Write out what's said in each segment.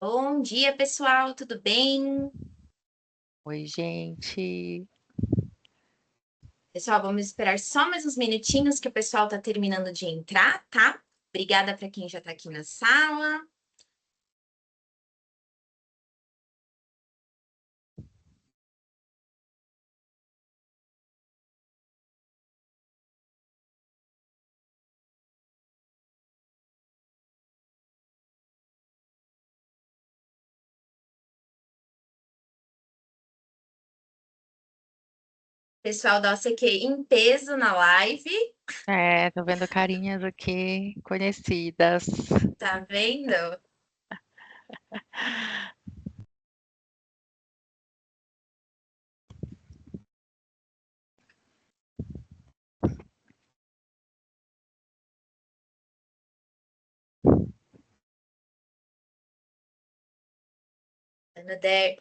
Bom dia, pessoal, tudo bem? Oi, gente. Pessoal, vamos esperar só mais uns minutinhos que o pessoal está terminando de entrar, tá? Obrigada para quem já está aqui na sala. Pessoal da OCQ em peso na live, Tô vendo carinhas aqui conhecidas. tá vendo? Quando der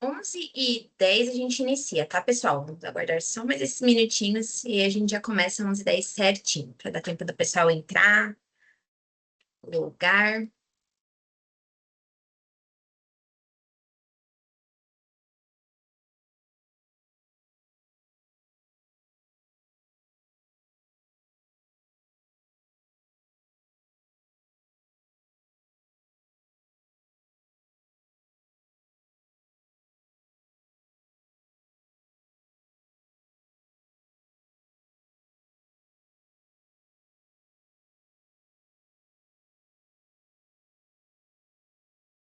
11h10 a gente inicia, tá, pessoal? Vamos aguardar só mais esses minutinhos e a gente já começa 11h10 certinho, para dar tempo do pessoal entrar no lugar.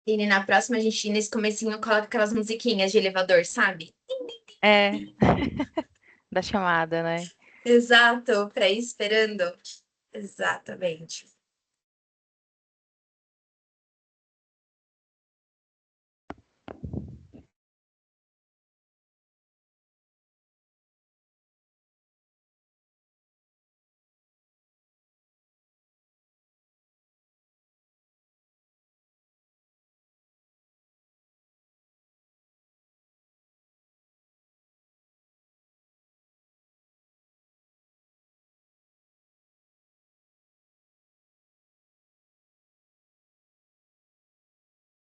E na próxima a gente, nesse comecinho, coloca aquelas musiquinhas de elevador, sabe? É, da chamada, né? Exato, para ir esperando. Exatamente.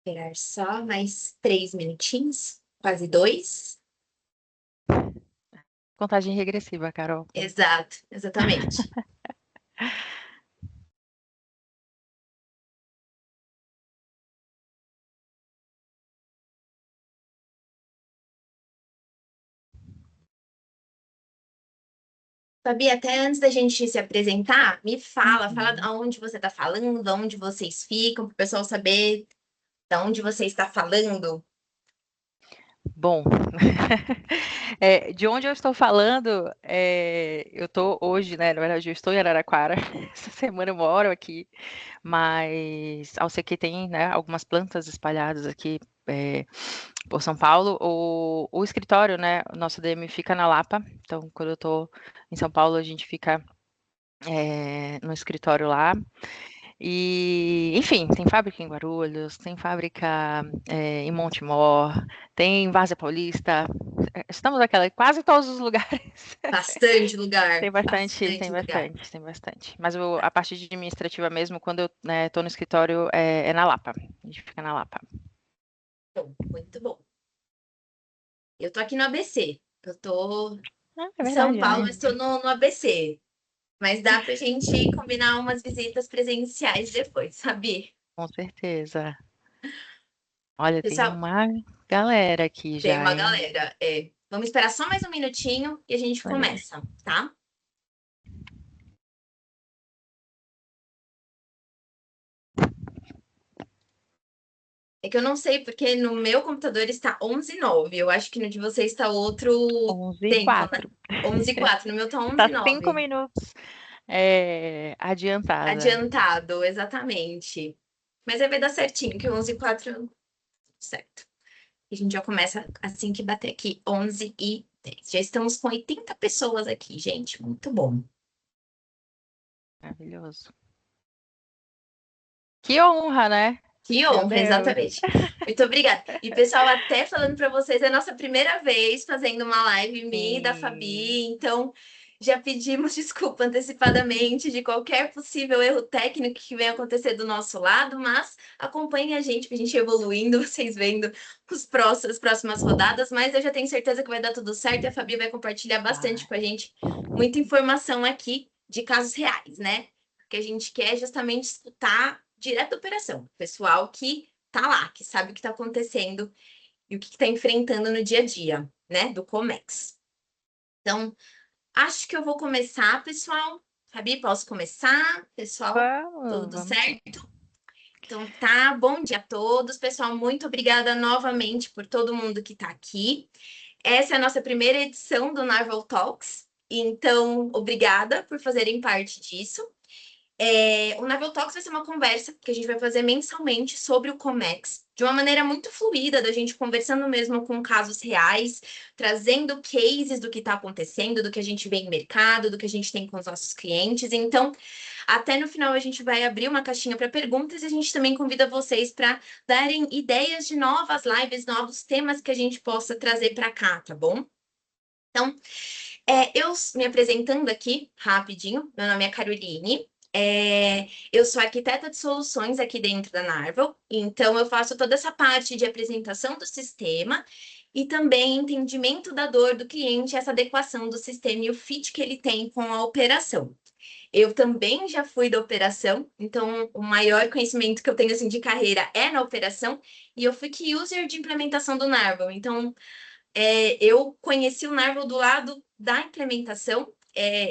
Esperar só mais 3 minutinhos, quase dois. Contagem regressiva, Carol. Exato, exatamente. Fabi, até antes da gente se apresentar, me fala Uhum. aonde você está falando, aonde vocês ficam, para o pessoal saber de onde você está falando. Bom, de onde eu estou falando, eu estou hoje, né? Na verdade, eu estou em Araraquara. Essa semana eu moro aqui, mas ao ser que tem, né, algumas plantas espalhadas aqui por São Paulo. O escritório, né? O nosso DM fica na Lapa. Então, quando eu estou em São Paulo, a gente fica no escritório lá. E, enfim, tem fábrica em Guarulhos, tem fábrica em Montemor, tem em Várzea Paulista. Estamos aquela, quase todos os lugares. Bastante lugar, Tem bastante, bastante tem lugar. bastante, tem bastante. Mas a parte administrativa mesmo, quando eu estou no escritório, é na Lapa. A gente fica na Lapa. Bom, muito bom. Eu tô aqui no ABC. Eu tô Ah, é em São verdade, Paulo, né? mas estou no ABC. Mas dá pra gente combinar umas visitas presenciais depois, sabe? Com certeza. Olha, tem Pessoal, uma galera aqui tem já, uma hein? galera. Vamos esperar só mais um minutinho e a gente Olha. começa, tá? É que eu não sei porque no meu computador está 11:09. Eu acho que no de vocês está outro 11 e tempo, né? 4. 11:04. No meu está Tá 5 11:09. minutos adiantada. Adiantado, exatamente. Mas aí vai dar certinho, que 11:04 certo. A gente já começa assim que bater aqui 11h10. Já estamos com 80 pessoas aqui, gente. Muito bom. Maravilhoso. Que honra, né? Que Meu honra, Deus. exatamente. Muito obrigada. E, pessoal, até falando para vocês, é a nossa primeira vez fazendo uma live minha e da Sim. Fabi. Então, Já pedimos desculpa antecipadamente de qualquer possível erro técnico que venha acontecer do nosso lado, mas acompanhem a gente, para a gente ir evoluindo, vocês vendo as próximas rodadas, mas eu já tenho certeza que vai dar tudo certo e a Fabi vai compartilhar bastante Vai. com a gente muita informação aqui de casos reais, né? Porque a gente quer justamente escutar direto da operação, o pessoal que tá lá, que sabe o que está acontecendo e o que está enfrentando no dia a dia, né, do Comex. Então, acho que eu vou começar, pessoal. Fabi, posso começar? Pessoal, Vamos, tudo vamos sim. certo? Então tá, bom dia a todos. Pessoal, muito obrigada novamente por todo mundo que está aqui. Essa é a nossa primeira edição do Narval Talks, então obrigada por fazerem parte disso. O Navel Talks vai ser uma conversa que a gente vai fazer mensalmente sobre o Comex, de uma maneira muito fluida, da gente conversando mesmo com casos reais, trazendo cases do que está acontecendo, do que a gente vê em mercado, do que a gente tem com os nossos clientes. Então, até no final a gente vai abrir uma caixinha para perguntas e a gente também convida vocês para darem ideias de novas lives, novos temas que a gente possa trazer para cá, tá bom? Então, eu me apresentando aqui rapidinho, meu nome é Caroline. Eu sou arquiteta de soluções aqui dentro da Narvel, então eu faço toda essa parte de apresentação do sistema e também entendimento da dor do cliente, essa adequação do sistema e o fit que ele tem com a operação. Eu também já fui da operação, então o maior conhecimento que eu tenho assim, de carreira é na operação, e eu fui key user de implementação do Narvel. Então, eu conheci o Narvel do lado da implementação.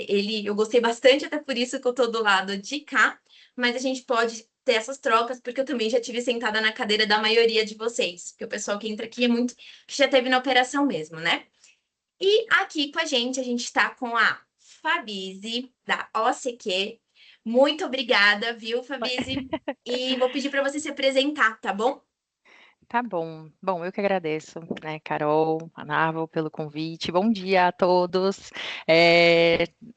Eu gostei bastante, até por isso que eu estou do lado de cá, mas a gente pode ter essas trocas, porque eu também já tive sentada na cadeira da maioria de vocês, porque o pessoal que entra aqui é muito que já teve na operação mesmo, né? E aqui com a gente está com a Fabize, da OCQ. Muito obrigada, viu, Fabize? E vou pedir para você se apresentar, tá bom? Tá bom. Bom, eu que agradeço, né, Carol, a Narvel, pelo convite. Bom dia a todos.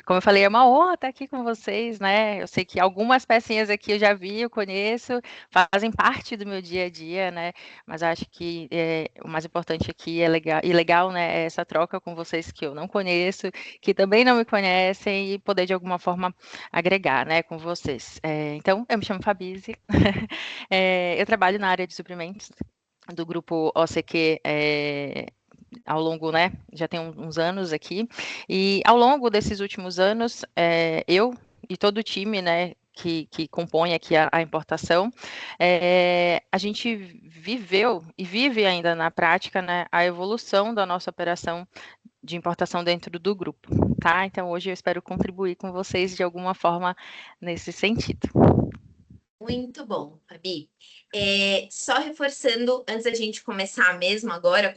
Como eu falei, é uma honra estar aqui com vocês, né? Eu sei que algumas pecinhas aqui eu já vi, eu conheço, fazem parte do meu dia a dia, né? Mas acho que o mais importante aqui legal, né, é essa troca com vocês que eu não conheço, que também não me conhecem e poder de alguma forma agregar, né, com vocês. Então, eu me chamo Fabize, eu trabalho na área de suprimentos do grupo OCQ ao longo, né, já tem uns anos aqui, e ao longo desses últimos anos, eu e todo o time, né, que compõe aqui a importação, a gente viveu e vive ainda na prática, né, a evolução da nossa operação de importação dentro do grupo, tá? Então, hoje eu espero contribuir com vocês de alguma forma nesse sentido. Muito bom, Fabi. Só reforçando, antes da gente começar mesmo agora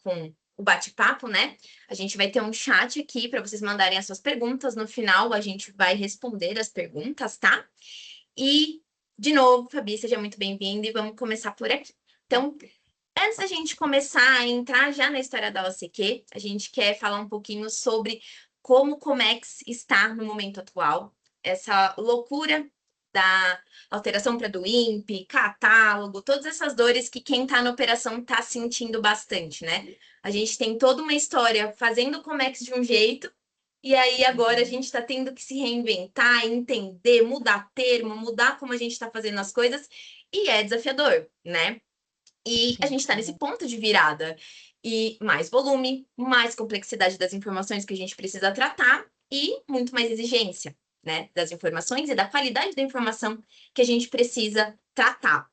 com o bate-papo, né? A gente vai ter um chat aqui para vocês mandarem as suas perguntas. No final, a gente vai responder as perguntas, tá? E, de novo, Fabi, seja muito bem-vinda e vamos começar por aqui. Então, antes da gente começar a entrar já na história da OCQ, a gente quer falar um pouquinho sobre como o Comex está no momento atual, essa loucura da alteração para do INPE, catálogo, todas essas dores que quem está na operação está sentindo bastante, né? A gente tem toda uma história fazendo o Comex de um jeito, e aí agora a gente está tendo que se reinventar, entender, mudar termo, mudar como a gente está fazendo as coisas, e é desafiador, né? E a Sim, gente está nesse ponto de virada. E mais volume, mais complexidade das informações que a gente precisa tratar e muito mais exigência, né, das informações e da qualidade da informação que a gente precisa tratar.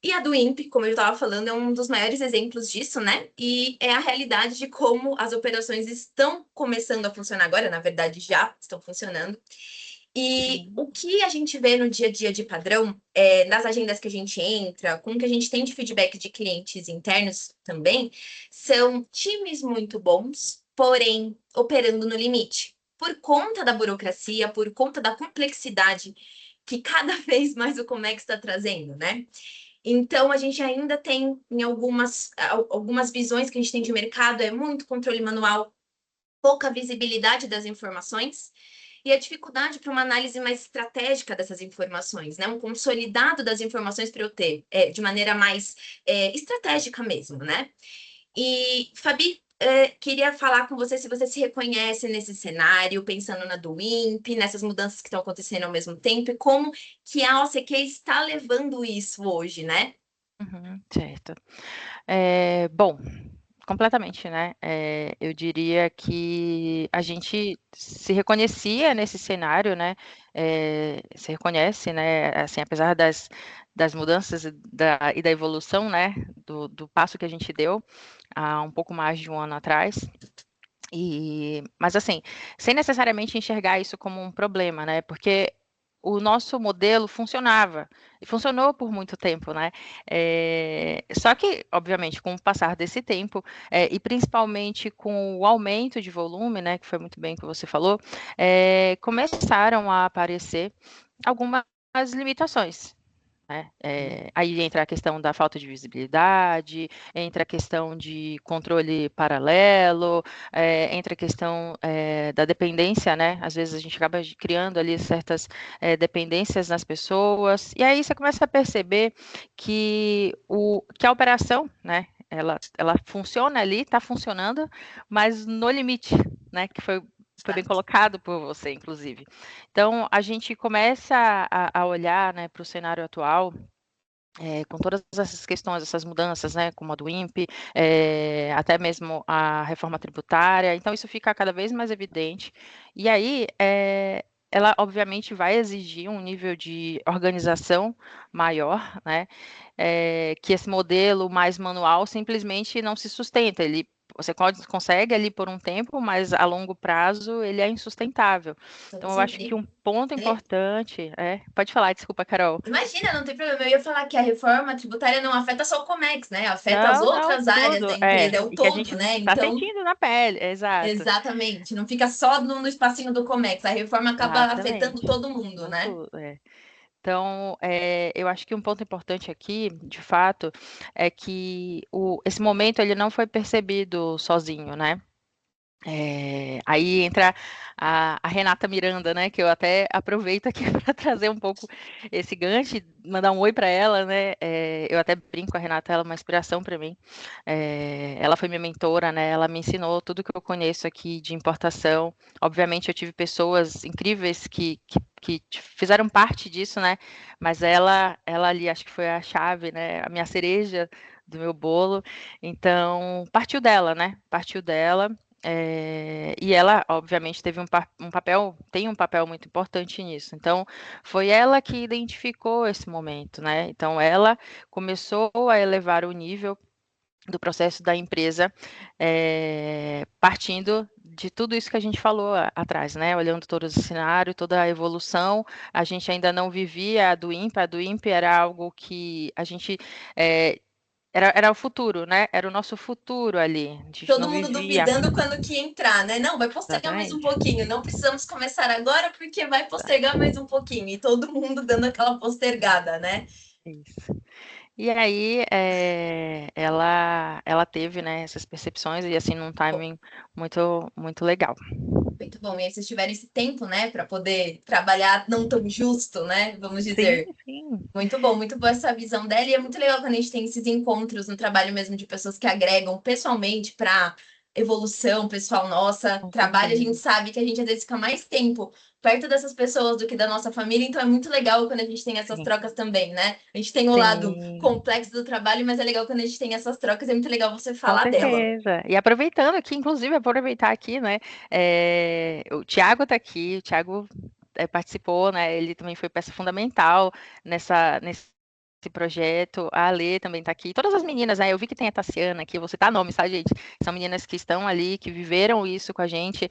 E a do INPE, como eu estava falando, é um dos maiores exemplos disso, né? E é a realidade de como as operações estão começando a funcionar agora, na verdade já estão funcionando. E sim. o que a gente vê no dia a dia de padrão, nas agendas que a gente entra, com o que a gente tem de feedback de clientes internos também, são times muito bons, porém operando no limite. Por conta da burocracia, por conta da complexidade que cada vez mais o Comex está trazendo, né? Então, a gente ainda tem em algumas visões que a gente tem de mercado, é muito controle manual, pouca visibilidade das informações e a dificuldade para uma análise mais estratégica dessas informações, né? Um consolidado das informações para eu ter de maneira mais estratégica mesmo, né? E, Fabi, queria falar com você se você se reconhece nesse cenário, pensando na do INPE, nessas mudanças que estão acontecendo ao mesmo tempo, e como que a OCQ está levando isso hoje, né? Uhum, certo. Bom, completamente, né? Eu diria que a gente se reconhecia nesse cenário, né? Se reconhece, né? Assim, apesar das mudanças e da evolução, né? Do passo que a gente deu há um pouco mais de um ano atrás. Mas assim, sem necessariamente enxergar isso como um problema, né? Porque o nosso modelo funcionava e funcionou por muito tempo, né? Só que, obviamente, com o passar desse tempo e principalmente com o aumento de volume, né? Que foi muito bem que você falou, começaram a aparecer algumas limitações, né? Aí entra a questão da falta de visibilidade, entra a questão de controle paralelo, entra a questão da dependência, né? Às vezes a gente acaba criando ali certas dependências nas pessoas, e aí você começa a perceber que a operação, né? Ela funciona ali, está funcionando, mas no limite, né? Que foi bem Exato. colocado por você, inclusive. Então, a gente começa a olhar, né, para o cenário atual, com todas essas questões, essas mudanças, né, como a do INPE, até mesmo a reforma tributária. Então, isso fica cada vez mais evidente. E aí, ela obviamente vai exigir um nível de organização maior, né? Que esse modelo mais manual simplesmente não se sustenta. Você consegue ali por um tempo, mas a longo prazo ele é insustentável. Então, Todos eu acho que um ponto é, importante pode falar, desculpa, Carol. imagina, não tem problema. Eu ia falar que a reforma tributária não afeta só o Comex, né? Afeta as Não, não, outras áreas da tudo. empresa, é o E que a gente todo, né? está Então, sentindo na pele, exato. exatamente, não fica só no espacinho do Comex, a reforma acaba afetando Exatamente. todo mundo, No né? tudo, Então, eu acho que um ponto importante aqui, de fato, é que esse momento ele não foi percebido sozinho, né? Aí entra a Renata Miranda, né? Que eu até aproveito aqui para trazer um pouco esse gancho, e mandar um oi para ela, né? Eu até brinco com a Renata, ela é uma inspiração para mim. Ela foi minha mentora, né? Ela me ensinou tudo que eu conheço aqui de importação. Obviamente, eu tive pessoas incríveis que fizeram parte disso, né? Mas ela ali, acho que foi a chave, né? A minha cereja do meu bolo. Então, partiu dela, né? Partiu dela. E ela, obviamente, tem um papel muito importante nisso. Então, foi ela que identificou esse momento, né? Então, ela começou a elevar o nível do processo da empresa, partindo de tudo isso que a gente falou atrás, né? Olhando todo esse cenário, toda a evolução, a gente ainda não vivia a do INPE era algo que a gente era o futuro, né? Era o nosso futuro ali. A gente Todo não mundo vivia. duvidando quando que ia entrar, né? Não, vai postergar mais um Exatamente. pouquinho, não precisamos começar agora porque vai postergar mais um pouquinho. E todo mundo dando aquela postergada, né? Isso. E aí, ela teve, né, essas percepções e assim num timing muito muito legal. Muito bom. E aí vocês tiveram esse tempo, né, para poder trabalhar não tão justo, né? Vamos Sim, dizer. sim. Muito boa essa visão dela. E é muito legal quando a gente tem esses encontros no trabalho mesmo de pessoas que agregam pessoalmente para evolução pessoal nossa, Com trabalho. A gente certeza. sabe que a gente às vezes fica mais tempo perto dessas pessoas do que da nossa família. Então é muito legal quando a gente tem essas Sim, trocas também, né? A gente tem o lado sim, complexo do trabalho, mas é legal quando a gente tem essas trocas. É muito legal você com falar dela. certeza. E aproveitando aqui, inclusive, aproveitar aqui, né? O Thiago está aqui, o Thiago participou, né? Ele também foi peça fundamental nesse projeto. A Ale também está aqui. Todas as meninas, né? Eu vi que tem a Tassiana aqui, vou citar nomes, tá, gente? São meninas que estão ali, que viveram isso com a gente,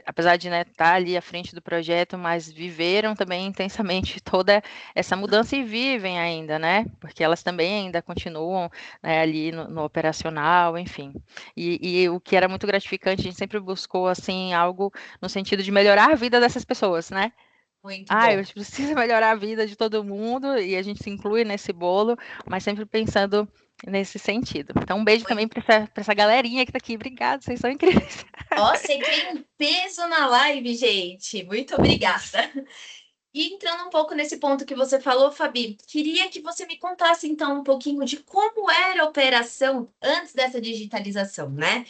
apesar de, né, estar ali à frente do projeto, mas viveram também intensamente toda essa mudança e vivem ainda, né? Porque elas também ainda continuam, né, ali no operacional, enfim. E o que era muito gratificante, a gente sempre buscou, assim, algo no sentido de melhorar a vida dessas pessoas, né? Muito Eu bom. preciso melhorar a vida de todo mundo e a gente se inclui nesse bolo, mas sempre pensando nesse sentido. Então, um beijo também Muito. para essa galerinha que está aqui. Obrigada, vocês são incríveis. Ó, você quer um peso na live, gente. Muito obrigada. E entrando um pouco nesse ponto que você falou, Fabi, queria que você me contasse então um pouquinho de como era a operação antes dessa digitalização, né?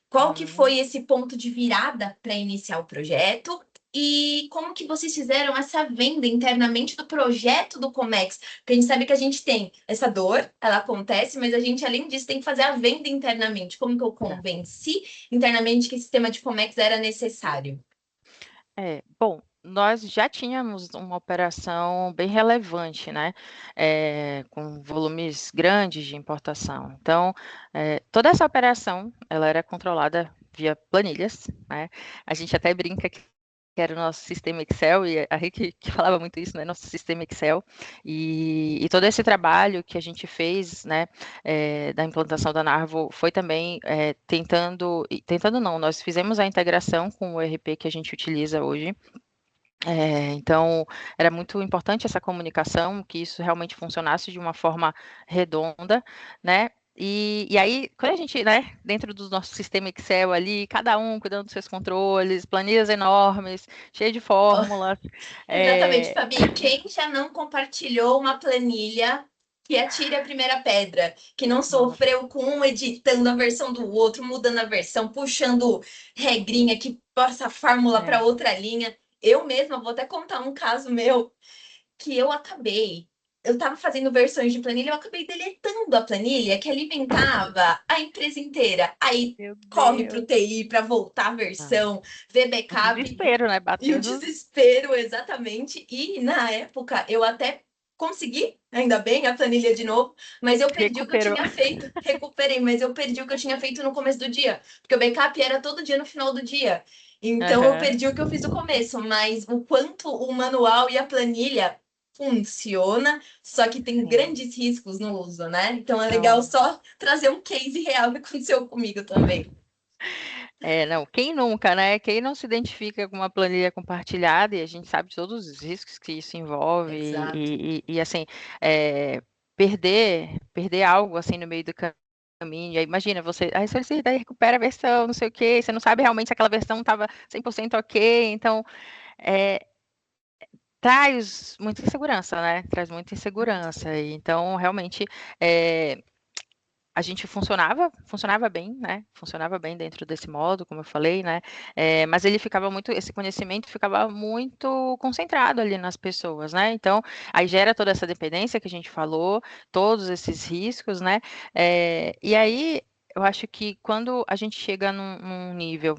Qual que Uhum. foi esse ponto de virada para iniciar o projeto? E como que vocês fizeram essa venda internamente do projeto do Comex? Porque a gente sabe que a gente tem essa dor, ela acontece, mas a gente, além disso, tem que fazer a venda internamente. Como que eu Tá. convenci internamente que esse sistema de Comex era necessário? Bom, nós já tínhamos uma operação bem relevante, né, com volumes grandes de importação. Então, toda essa operação, ela era controlada via planilhas, né. A gente até brinca que era o nosso sistema Excel, e a Rick que falava muito isso, né, nosso sistema Excel. E todo esse trabalho que a gente fez, né, da implantação da Narvo foi também tentando não, nós fizemos a integração com o ERP que a gente utiliza hoje. Então, era muito importante essa comunicação, que isso realmente funcionasse de uma forma redonda, né? E aí, quando a gente, né, dentro do nosso sistema Excel ali, cada um cuidando dos seus controles, planilhas enormes, cheio de fórmulas. Exatamente, é, Fabi. Quem já não compartilhou uma planilha que atire a primeira pedra, que não Nossa, sofreu com um editando a versão do outro, mudando a versão, puxando regrinha que passa a fórmula para é, outra linha. Eu mesma vou até contar um caso meu que eu acabei. Eu estava fazendo versões de planilha, eu acabei deletando a planilha que alimentava a empresa inteira. Aí meu corre para o Deus. TI para voltar a Ah, versão, ver o backup. desespero, né? E o Batendo, desespero, exatamente. E na época eu até consegui, ainda bem, a planilha de novo, mas eu perdi o que eu recuperou. tinha feito. Recuperei, mas eu perdi o que eu tinha feito no começo do dia, porque o backup era todo dia no final do dia. Então eu Aham, perdi o que eu fiz no começo, mas o quanto o manual e a planilha funciona, só que tem sim. grandes riscos no uso, né? Então é legal Não. só trazer um case real que aconteceu comigo também. Não, quem nunca, né? Quem não se identifica com uma planilha compartilhada, e a gente sabe de todos os riscos que isso envolve, Exato. assim, perder algo assim no meio do caminho. Aí imagina, você solicita e recupera a versão, não sei o quê, você não sabe realmente se aquela versão estava 100% ok, então é, traz muita insegurança, né? Traz muita insegurança. E então, realmente, é, a gente funcionava bem, né? Funcionava bem dentro desse modo, como eu falei, né? Mas esse conhecimento ficava muito concentrado ali nas pessoas, né? Então, aí gera toda essa dependência que a gente falou, todos esses riscos, né? E aí, eu acho que quando a gente chega num nível,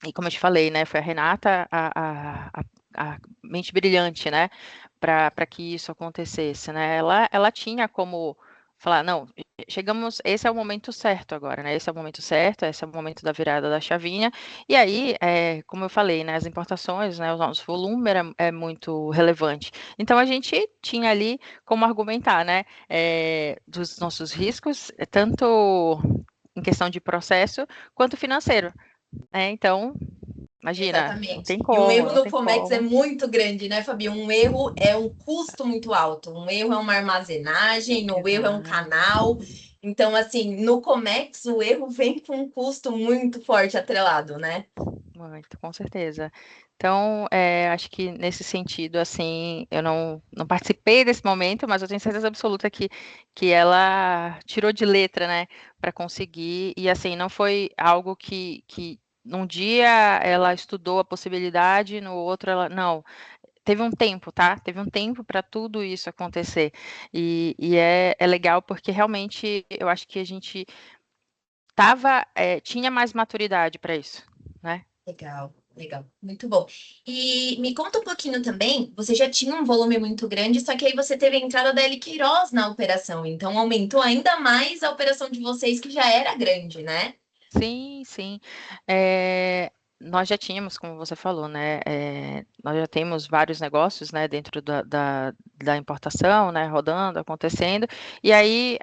e como eu te falei, né? Foi a Renata a mente brilhante, né? Para que isso acontecesse, né? Ela tinha como falar, não, chegamos, esse é o momento certo agora, né? Esse é o momento certo, esse é o momento da virada da chavinha. E aí, como eu falei, né? As importações, né? O nosso volume é muito relevante. Então a gente tinha ali como argumentar, né? Dos nossos riscos, tanto em questão de processo quanto financeiro, né? Então, imagina, não tem Exatamente. E um como, erro não no tem Comex é como. muito grande, né, Fabi? Um erro é um custo muito alto. Um erro é uma armazenagem, o erro é um Exato. canal. Então, assim, no Comex, o erro vem com um custo muito forte atrelado, né? Muito, com certeza. Então, acho que nesse sentido, assim, eu não participei desse momento, mas eu tenho certeza absoluta que ela tirou de letra, né, para conseguir. E, assim, não foi algo que num dia ela estudou a possibilidade, no outro ela. Não, teve um tempo, tá? Teve um tempo para tudo isso acontecer. E é legal porque realmente eu acho que a gente tinha mais maturidade para isso, né? Legal, legal. Muito bom. E me conta um pouquinho também, você já tinha um volume muito grande, só que aí você teve a entrada da Eli Queiroz na operação, então aumentou ainda mais a operação de vocês, que já era grande, né? Sim, sim. Nós já tínhamos, como você falou, né? Nós já temos vários negócios, né, dentro da importação, né, rodando, acontecendo. E aí,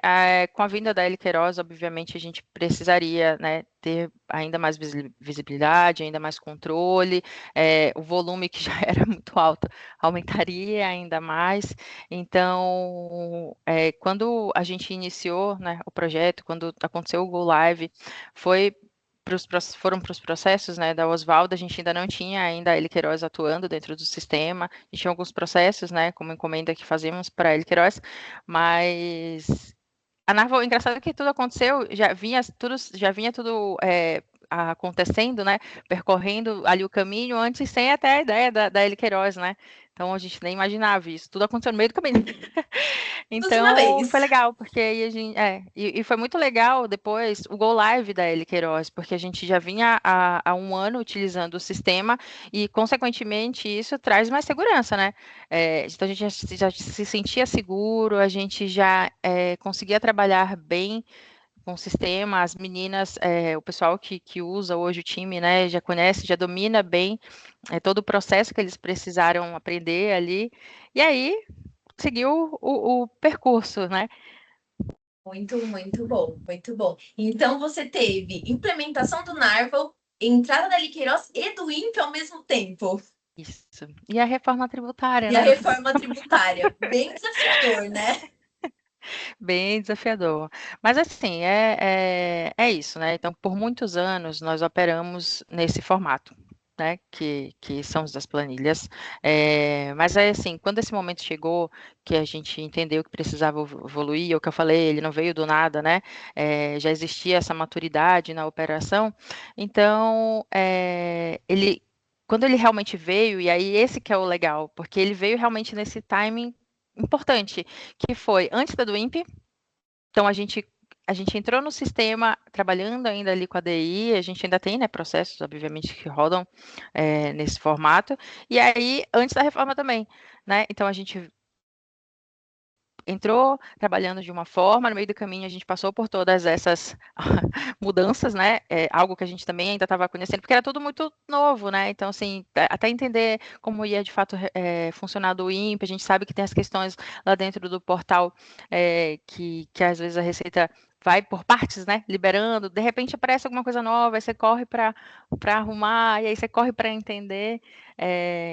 com a vinda da L Queiroz, obviamente, a gente precisaria, né, ter ainda mais visibilidade, ainda mais controle. O volume que já era muito alto aumentaria ainda mais. Então, quando a gente iniciou, né, o projeto, quando aconteceu o Go Live, foi foram para os processos, né, da Osvaldo, a gente ainda não tinha ainda a L Queiroz atuando dentro do sistema, a gente tinha alguns processos, né, como encomenda que fazíamos para a L Queiroz, mas a Narval, engraçado que tudo aconteceu, já vinha tudo acontecendo, né, percorrendo ali o caminho antes, sem até a ideia da L Queiroz, né, então a gente nem imaginava isso, tudo aconteceu no meio do caminho. Tudo de uma Então, foi vez. legal, porque aí a gente, e foi muito legal depois o Go Live da L Queiroz, porque a gente já vinha há um ano utilizando o sistema e, consequentemente, isso traz mais segurança, né? Então, a gente já se sentia seguro, a gente já conseguia trabalhar bem com o sistema, as meninas, o pessoal que usa hoje o time, né, já conhece, já domina bem todo o processo que eles precisaram aprender ali, e aí seguiu o percurso, né? Muito, muito bom, muito bom. Então você teve implementação do Narval, entrada da Liqueiroz e do INPE ao mesmo tempo. Isso. E a reforma tributária, E a né? reforma tributária. Bem desafiador, né? Bem desafiador. Mas assim, é isso, né? Então, por muitos anos, nós operamos nesse formato, né? Que são os das planilhas. Mas é assim, quando esse momento chegou, que a gente entendeu que precisava evoluir, é o que eu falei, ele não veio do nada, né? Já existia essa maturidade na operação. Então, quando ele realmente veio, e aí esse que é o legal, porque ele veio realmente nesse timing importante, que foi antes da do INPE, então a gente entrou no sistema trabalhando ainda ali com a DI, a gente ainda tem, né, processos, obviamente, que rodam nesse formato, e aí antes da reforma também, né? Então a gente entrou trabalhando de uma forma, no meio do caminho a gente passou por todas essas mudanças, né? Algo que a gente também ainda estava conhecendo, porque era tudo muito novo, né? Então, assim, até entender como ia de fato funcionar o INPE, a gente sabe que tem as questões lá dentro do portal que às vezes a Receita vai por partes, né? Liberando, de repente aparece alguma coisa nova, aí você corre para arrumar, e aí você corre para entender.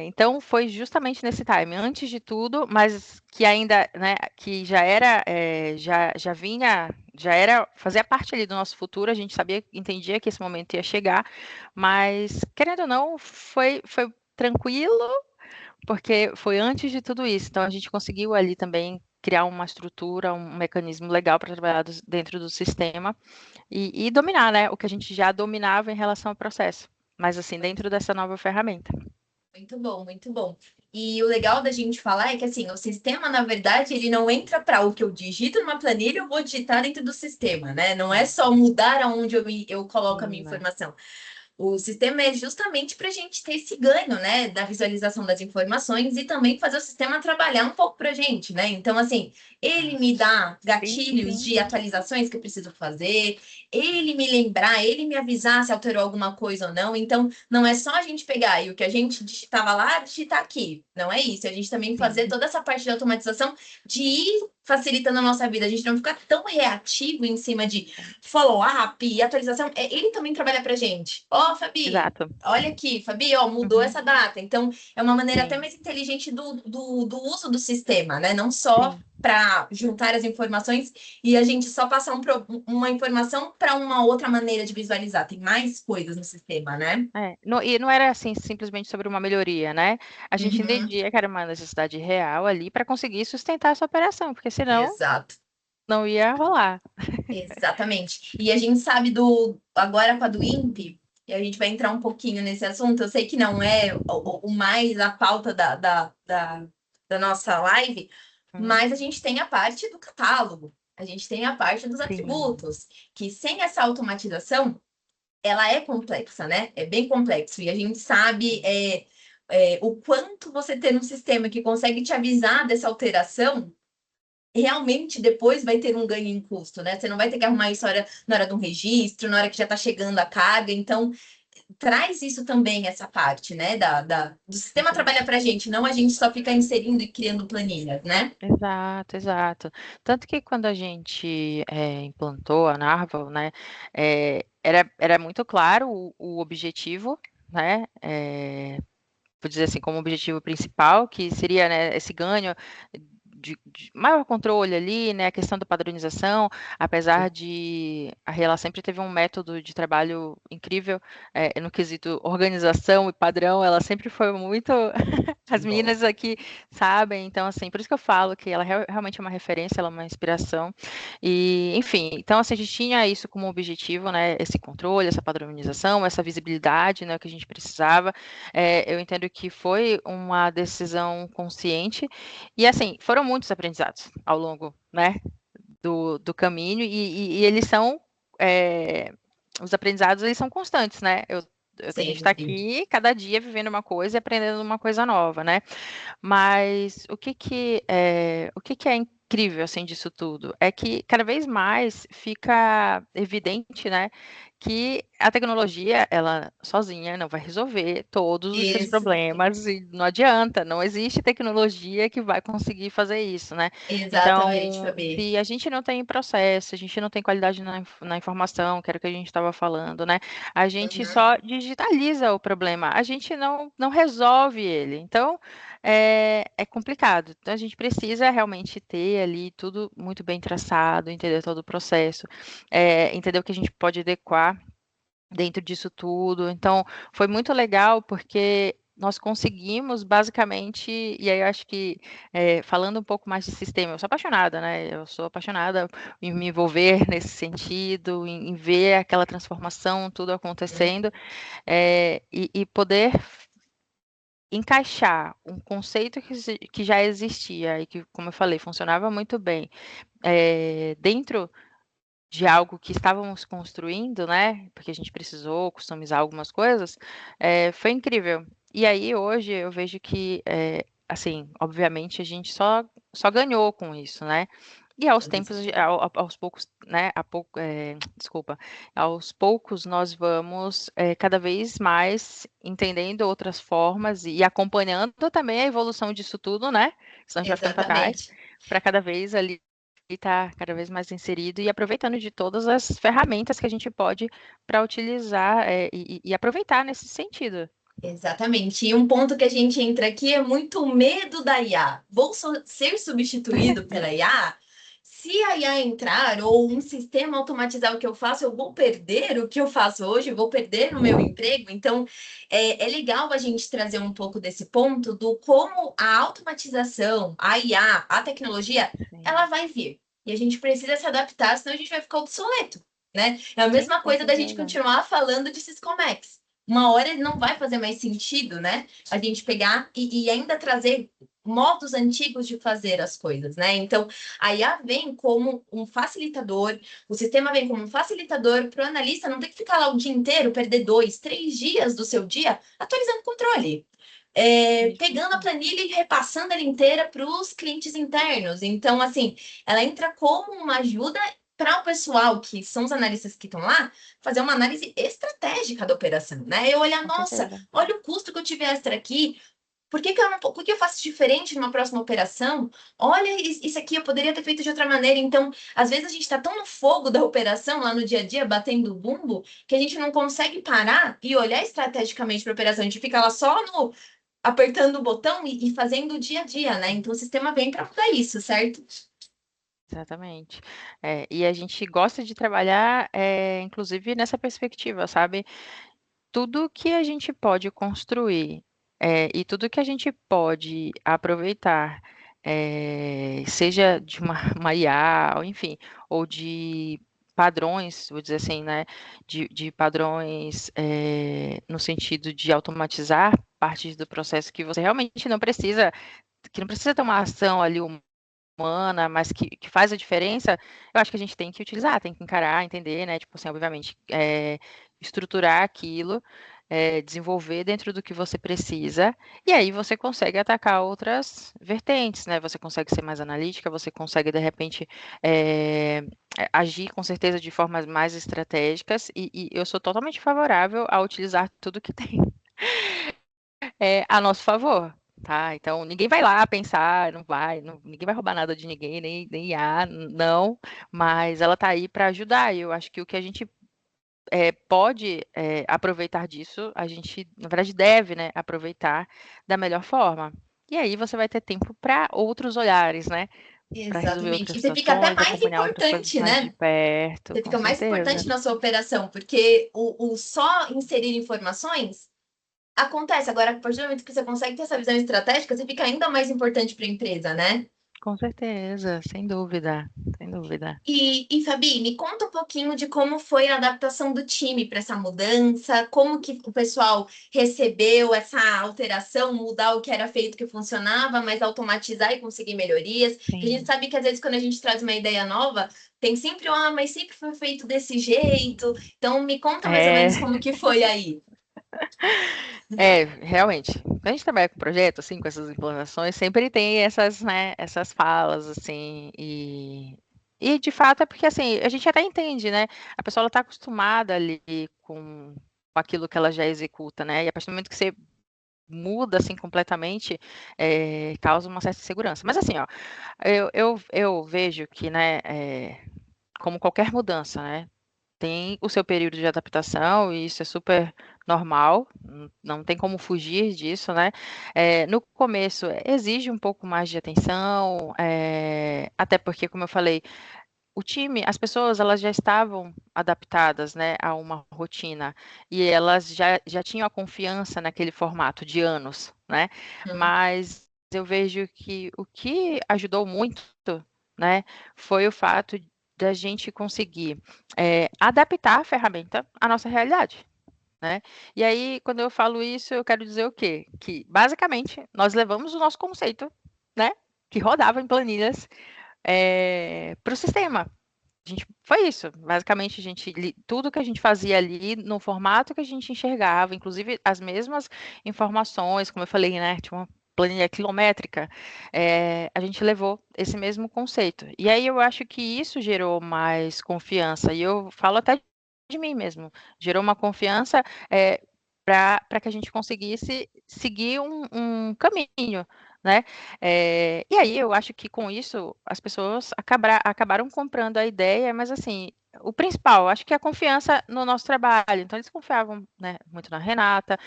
Então foi justamente nesse time, antes de tudo, mas que ainda, né, que já era, já vinha, fazia parte ali do nosso futuro, a gente sabia, entendia que esse momento ia chegar, mas querendo ou não, foi tranquilo, porque foi antes de tudo isso, então a gente conseguiu ali também criar uma estrutura, um mecanismo legal para trabalhar dentro do sistema e dominar, né, o que a gente já dominava em relação ao processo, mas assim, dentro dessa nova ferramenta. Muito bom, muito bom. E o legal da gente falar é que assim, o sistema, na verdade, ele não entra para o que eu digito numa planilha, eu vou digitar dentro do sistema, né? Não é só mudar aonde eu coloco a minha Né? informação. O sistema é justamente para a gente ter esse ganho, né, da visualização das informações e também fazer o sistema trabalhar um pouco para a gente, né? Então, assim, ele me dá Sim, gatilhos sim. de atualizações que eu preciso fazer, ele me lembrar, ele me avisar se alterou alguma coisa ou não. Então, não é só a gente pegar e o que a gente digitava lá, digitar aqui. Não é isso. A gente também fazer Sim, toda essa parte de automatização de ir facilitando a nossa vida. A gente não ficar tão reativo em cima de follow-up e atualização, ele também trabalha para gente. Ó, Fabi, exato. olha aqui, Fabi, ó, mudou Uhum, essa data. Então, é uma maneira até sim, mais inteligente do uso do sistema, né? Não só sim. para juntar as informações e a gente só passar uma informação para uma outra maneira de visualizar. Tem mais coisas no sistema, né? E não era assim simplesmente sobre uma melhoria, né? A gente Uhum, entendia que era uma necessidade real ali para conseguir sustentar essa operação, porque senão exato. não ia rolar. Exatamente. E a gente sabe agora com a do INPE, e a gente vai entrar um pouquinho nesse assunto. Eu sei que não é o mais a pauta da nossa live, Hum, mas a gente tem a parte do catálogo, a gente tem a parte dos Sim, atributos, que sem essa automatização, ela é complexa, né? É bem complexo. E a gente sabe o quanto você ter um sistema que consegue te avisar dessa alteração realmente depois vai ter um ganho em custo, né? Você não vai ter que arrumar isso na hora de um registro, na hora que já está chegando a carga. Então, traz isso também, essa parte, né? Do sistema trabalhar exato. para a gente, não a gente só ficar inserindo e criando planilhas, né? Exato, exato. Tanto que quando a gente implantou a Narval, né, era muito claro o objetivo, né, vou dizer assim, como objetivo principal, que seria, né, esse ganho de maior controle ali, né, a questão da padronização, apesar de a ela sempre teve um método de trabalho incrível, no quesito organização e padrão, ela sempre foi muito as Bom, meninas aqui sabem, então, assim, por isso que eu falo que ela realmente é uma referência, ela é uma inspiração. E, enfim, então, assim, a gente tinha isso como objetivo, né? Esse controle, essa padronização, essa visibilidade, né? Que a gente precisava. Eu entendo que foi uma decisão consciente. E, assim, foram muitos aprendizados ao longo, né? Do caminho, e eles são. Os aprendizados, eles são constantes, né? A gente está sempre. aqui cada dia vivendo uma coisa e aprendendo uma coisa nova, né? Mas o que que é incrível, assim, disso tudo? É que cada vez mais fica evidente, né, que a tecnologia, ela sozinha não vai resolver todos os seus Isso, problemas e não adianta, não existe tecnologia que vai conseguir fazer isso, né? exatamente, Então, Fabi. se a gente não tem processo, a gente não tem qualidade na informação, que era o que a gente estava falando, né? A gente Uhum. só digitaliza o problema, a gente não resolve ele. Então, é complicado. Então, a gente precisa realmente ter ali tudo muito bem traçado, entender todo o processo, entender o que a gente pode adequar dentro disso tudo. Então, foi muito legal porque nós conseguimos basicamente, e aí eu acho que falando um pouco mais de sistema, eu sou apaixonada, né? Eu sou apaixonada em me envolver nesse sentido, em ver aquela transformação, tudo acontecendo, e poder encaixar um conceito que já existia e que, como eu falei, funcionava muito bem, dentro de algo que estávamos construindo, né? Porque a gente precisou customizar algumas coisas, foi incrível. E aí hoje eu vejo que, assim, obviamente a gente só ganhou com isso, né? E aos tempos, aos poucos, né? Desculpa, aos poucos nós vamos cada vez mais entendendo outras formas e acompanhando também a evolução disso tudo, né? Senão a gente vai ficando para trás, Exatamente. para cada vez ali estar cada vez mais inserido e aproveitando de todas as ferramentas que a gente pode para utilizar e aproveitar nesse sentido. Exatamente. E um ponto que a gente entra aqui é muito medo da IA. Vou ser substituído pela IA? Se a IA entrar ou um sistema automatizar o que eu faço, eu vou perder o que eu faço hoje, vou perder o meu emprego. Então, é legal a gente trazer um pouco desse ponto do como a automatização, a IA, a tecnologia, ela Sim, vai vir. E a gente precisa se adaptar, senão a gente vai ficar obsoleto, né? É a sim, mesma com coisa da gente certeza. continuar falando de Syscomex. Uma hora não vai fazer mais sentido, né? A gente pegar e ainda trazer modos antigos de fazer as coisas, né? Então, a IA vem como um facilitador, o sistema vem como um facilitador para o analista não ter que ficar lá o dia inteiro, perder 2, 3 dias do seu dia atualizando o controle. Pegando a Isso. planilha e repassando ela inteira para os clientes internos. Então, assim, ela entra como uma ajuda para o pessoal, que são os analistas que estão lá, fazer uma análise estratégica da operação, né? Eu olhar, Com nossa, certeza. olha o custo que eu tive extra aqui, por que eu faço diferente numa próxima operação? Olha, isso aqui eu poderia ter feito de outra maneira. Então, às vezes a gente está tão no fogo da operação, lá no dia a dia, batendo o bumbo, que a gente não consegue parar e olhar estrategicamente para a operação. A gente fica lá só no apertando o botão e fazendo o dia a dia, né? Então, o sistema vem para mudar isso, certo? Exatamente. E a gente gosta de trabalhar, inclusive nessa perspectiva, sabe? Tudo que a gente pode construir, e tudo que a gente pode aproveitar, seja de uma, uma IA, ou enfim, ou de padrões, vou dizer assim, né? De padrões, no sentido de automatizar partes do processo que você realmente não precisa, que não precisa ter uma ação ali humana, mas que faz a diferença, eu acho que a gente tem que utilizar, tem que encarar, entender, né? Tipo assim, obviamente, estruturar aquilo, desenvolver dentro do que você precisa, e aí você consegue atacar outras vertentes, né? Você consegue ser mais analítica, você consegue, de repente, agir com certeza de formas mais estratégicas, e eu sou totalmente favorável a utilizar tudo que tem a nosso favor. Tá, então ninguém vai lá pensar, não vai, ninguém vai roubar nada de ninguém, nem IA, não, mas ela tá aí para ajudar. E eu acho que o que a gente pode aproveitar disso, a gente, na verdade, deve, né, aproveitar da melhor forma. e aí você vai ter tempo para outros olhares, né? Para resolver Exatamente. outras E você fica até situações, mais acompanhar outras coisas importante, mais de né? perto, Você com fica mais certeza. importante na sua operação, porque o só inserir informações acontece. Agora, a partir do momento que você consegue ter essa visão estratégica, você fica ainda mais importante para a empresa, né? Com certeza, sem dúvida, sem dúvida. E Fabi, me conta um pouquinho de como foi a adaptação do time para essa mudança, como que o pessoal recebeu essa alteração, mudar o que era feito que funcionava, mas automatizar e conseguir melhorias. Porque a gente Sim. sabe que às vezes quando a gente traz uma ideia nova, tem sempre, ah, mas sempre foi feito desse jeito. Então me conta mais ou menos É, como que foi aí. realmente. Quando a gente trabalha com projeto, assim, com essas implantações, sempre tem essas, né, essas falas, assim, e de fato é porque, assim, a gente até entende, né, a pessoa, ela tá acostumada ali com aquilo que ela já executa, né, e a partir do momento que você muda, assim, completamente, causa uma certa insegurança. Mas, assim, ó, eu vejo que, né, como qualquer mudança, né, tem o seu período de adaptação e isso é super normal, não tem como fugir disso, né. No começo exige um pouco mais de atenção, até porque, como eu falei, o time, as pessoas, elas já estavam adaptadas, né, a uma rotina e elas já tinham a confiança naquele formato de anos, né. Hum, Mas eu vejo que o que ajudou muito, né, foi o fato da gente conseguir, adaptar a ferramenta à nossa realidade, né. E aí, quando eu falo isso, eu quero dizer o quê? Que, basicamente, nós levamos o nosso conceito, né, que rodava em planilhas, para o sistema. A gente foi isso, basicamente a gente tudo que a gente fazia ali no formato que a gente enxergava, inclusive as mesmas informações, como eu falei, né, tinha uma planilha quilométrica, a gente levou esse mesmo conceito. E aí eu acho que isso gerou mais confiança, e eu falo até de mim mesmo, gerou uma confiança, para que a gente conseguisse seguir um caminho, né. E aí eu acho que com isso as pessoas acabaram comprando a ideia, mas assim, o principal, acho que é a confiança no nosso trabalho. Então eles confiavam, né, muito na Renata,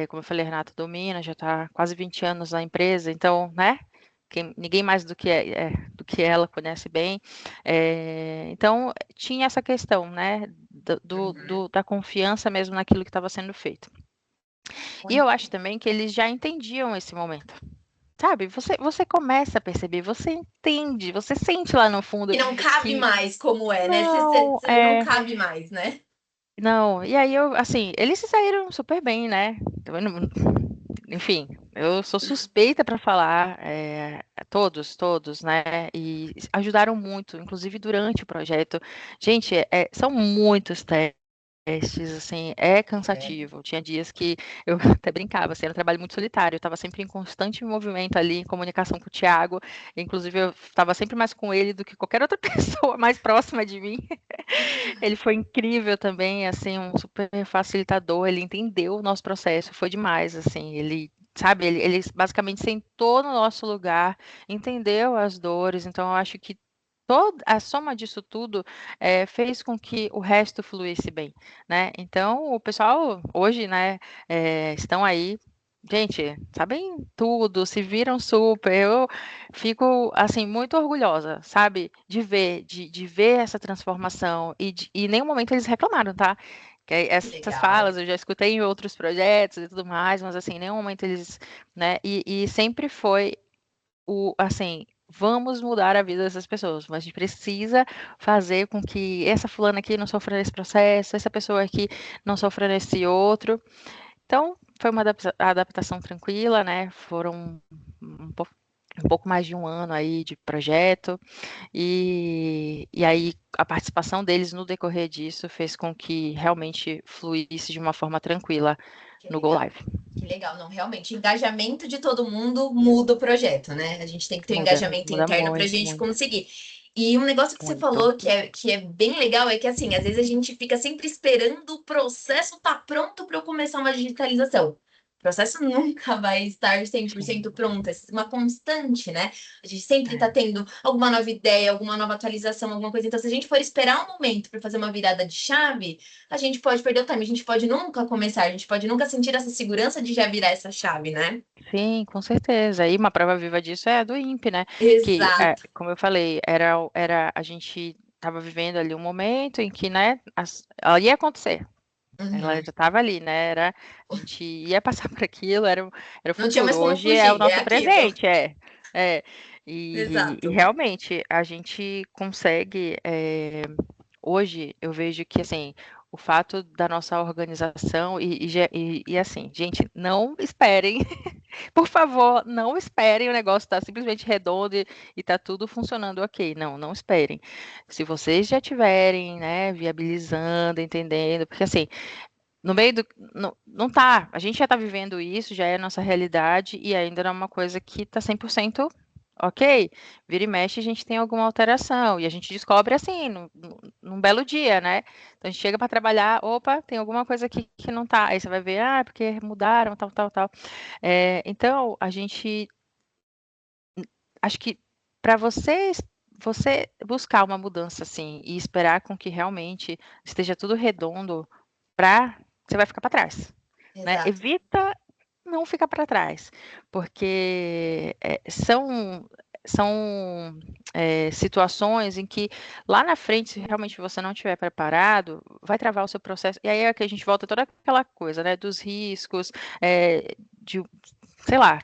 como eu falei, a Renata domina, já está quase 20 anos na empresa, então, né, ninguém mais do que ela conhece bem. Então tinha essa questão, né, uhum. da confiança mesmo naquilo que estava sendo feito. E eu acho também que eles já entendiam esse momento. Sabe, você começa a perceber, você entende, você sente lá no fundo Que não cabe que mais como é, né? não, Você não cabe mais, né? não, e aí eu assim, eles se saíram super bem, né, tá vendo, enfim, eu sou suspeita para falar, todos, né, e ajudaram muito, inclusive durante o projeto. Gente, são muitos testes, assim, é É. cansativo. Tinha dias que eu até brincava, assim, era um trabalho muito solitário, eu estava sempre em constante movimento ali, em comunicação com o Thiago, inclusive eu estava sempre mais com ele do que qualquer outra pessoa mais próxima de mim. Ele foi incrível também, assim, um super facilitador, ele entendeu o nosso processo, foi demais, assim, ele, sabe, ele basicamente sentou no nosso lugar, entendeu as dores, então eu acho que toda a soma disso tudo, fez com que o resto fluísse bem, né. Então o pessoal hoje, né, estão aí, gente, sabem tudo, se viram super. Eu fico, assim, muito orgulhosa, sabe, de ver essa transformação e em nenhum momento eles reclamaram, tá. Que Que essas legal. falas eu já escutei em outros projetos e tudo mais, mas, assim, em nenhum momento eles, né, e sempre foi assim, vamos mudar a vida dessas pessoas, mas a gente precisa fazer com que essa fulana aqui não sofra nesse processo, essa pessoa aqui não sofra nesse outro. Então, foi uma adaptação tranquila, né? Foram um pouco mais de um ano aí de projeto, e aí a participação deles no decorrer disso fez com que realmente fluísse de uma forma tranquila Que no Go legal. Live. Que legal. Não, realmente, o engajamento de todo mundo muda o projeto, né? A gente tem que ter um Muda, engajamento muda interno para a muito, gente muito, conseguir. E um negócio que você muito. falou que é bem legal é que, assim, às vezes a gente fica sempre esperando o processo estar pronto para eu começar uma digitalização. O processo nunca vai estar 100% Sim, pronto, é uma constante, né? A gente sempre está é. tendo alguma nova ideia, alguma nova atualização, alguma coisa. Então, se a gente for esperar um momento para fazer uma virada de chave, a gente pode perder o time, a gente pode nunca começar, a gente pode nunca sentir essa segurança de já virar essa chave, né? Sim, com certeza. E uma prova viva disso é a do INPE, né? Que, Exato. como eu falei, era a gente estava vivendo ali um momento em que, né, ela ia acontecer. Ela Uhum. já estava ali, né? A gente ia passar por aquilo, era o Não tinha futuro. mais como Hoje é o fugir, é nosso aquilo. presente, é. É. E Exato. realmente a gente consegue. Hoje eu vejo que assim, o fato da nossa organização e assim, gente, não esperem, por favor, não esperem o negócio estar simplesmente redondo e tá tudo funcionando ok. Não, não esperem. Se vocês já tiverem, né, viabilizando, entendendo, porque assim, no meio do. Não, não tá. A gente já está vivendo isso, já é a nossa realidade, e ainda não é uma coisa que está 100% ok. Vira e mexe, a gente tem alguma alteração, e a gente descobre assim, num belo dia, né? Então a gente chega para trabalhar, opa, tem alguma coisa aqui que não tá. Aí você vai ver, porque mudaram, tal, tal, tal. Então, a gente. Acho que para você buscar uma mudança assim e esperar com que realmente esteja tudo redondo para você vai ficar para trás, né? Exato. Evita não ficar para trás, porque são situações em que lá na frente, se realmente você não estiver preparado, vai travar o seu processo. E aí é que a gente volta toda aquela coisa, né? Dos riscos, de, sei lá,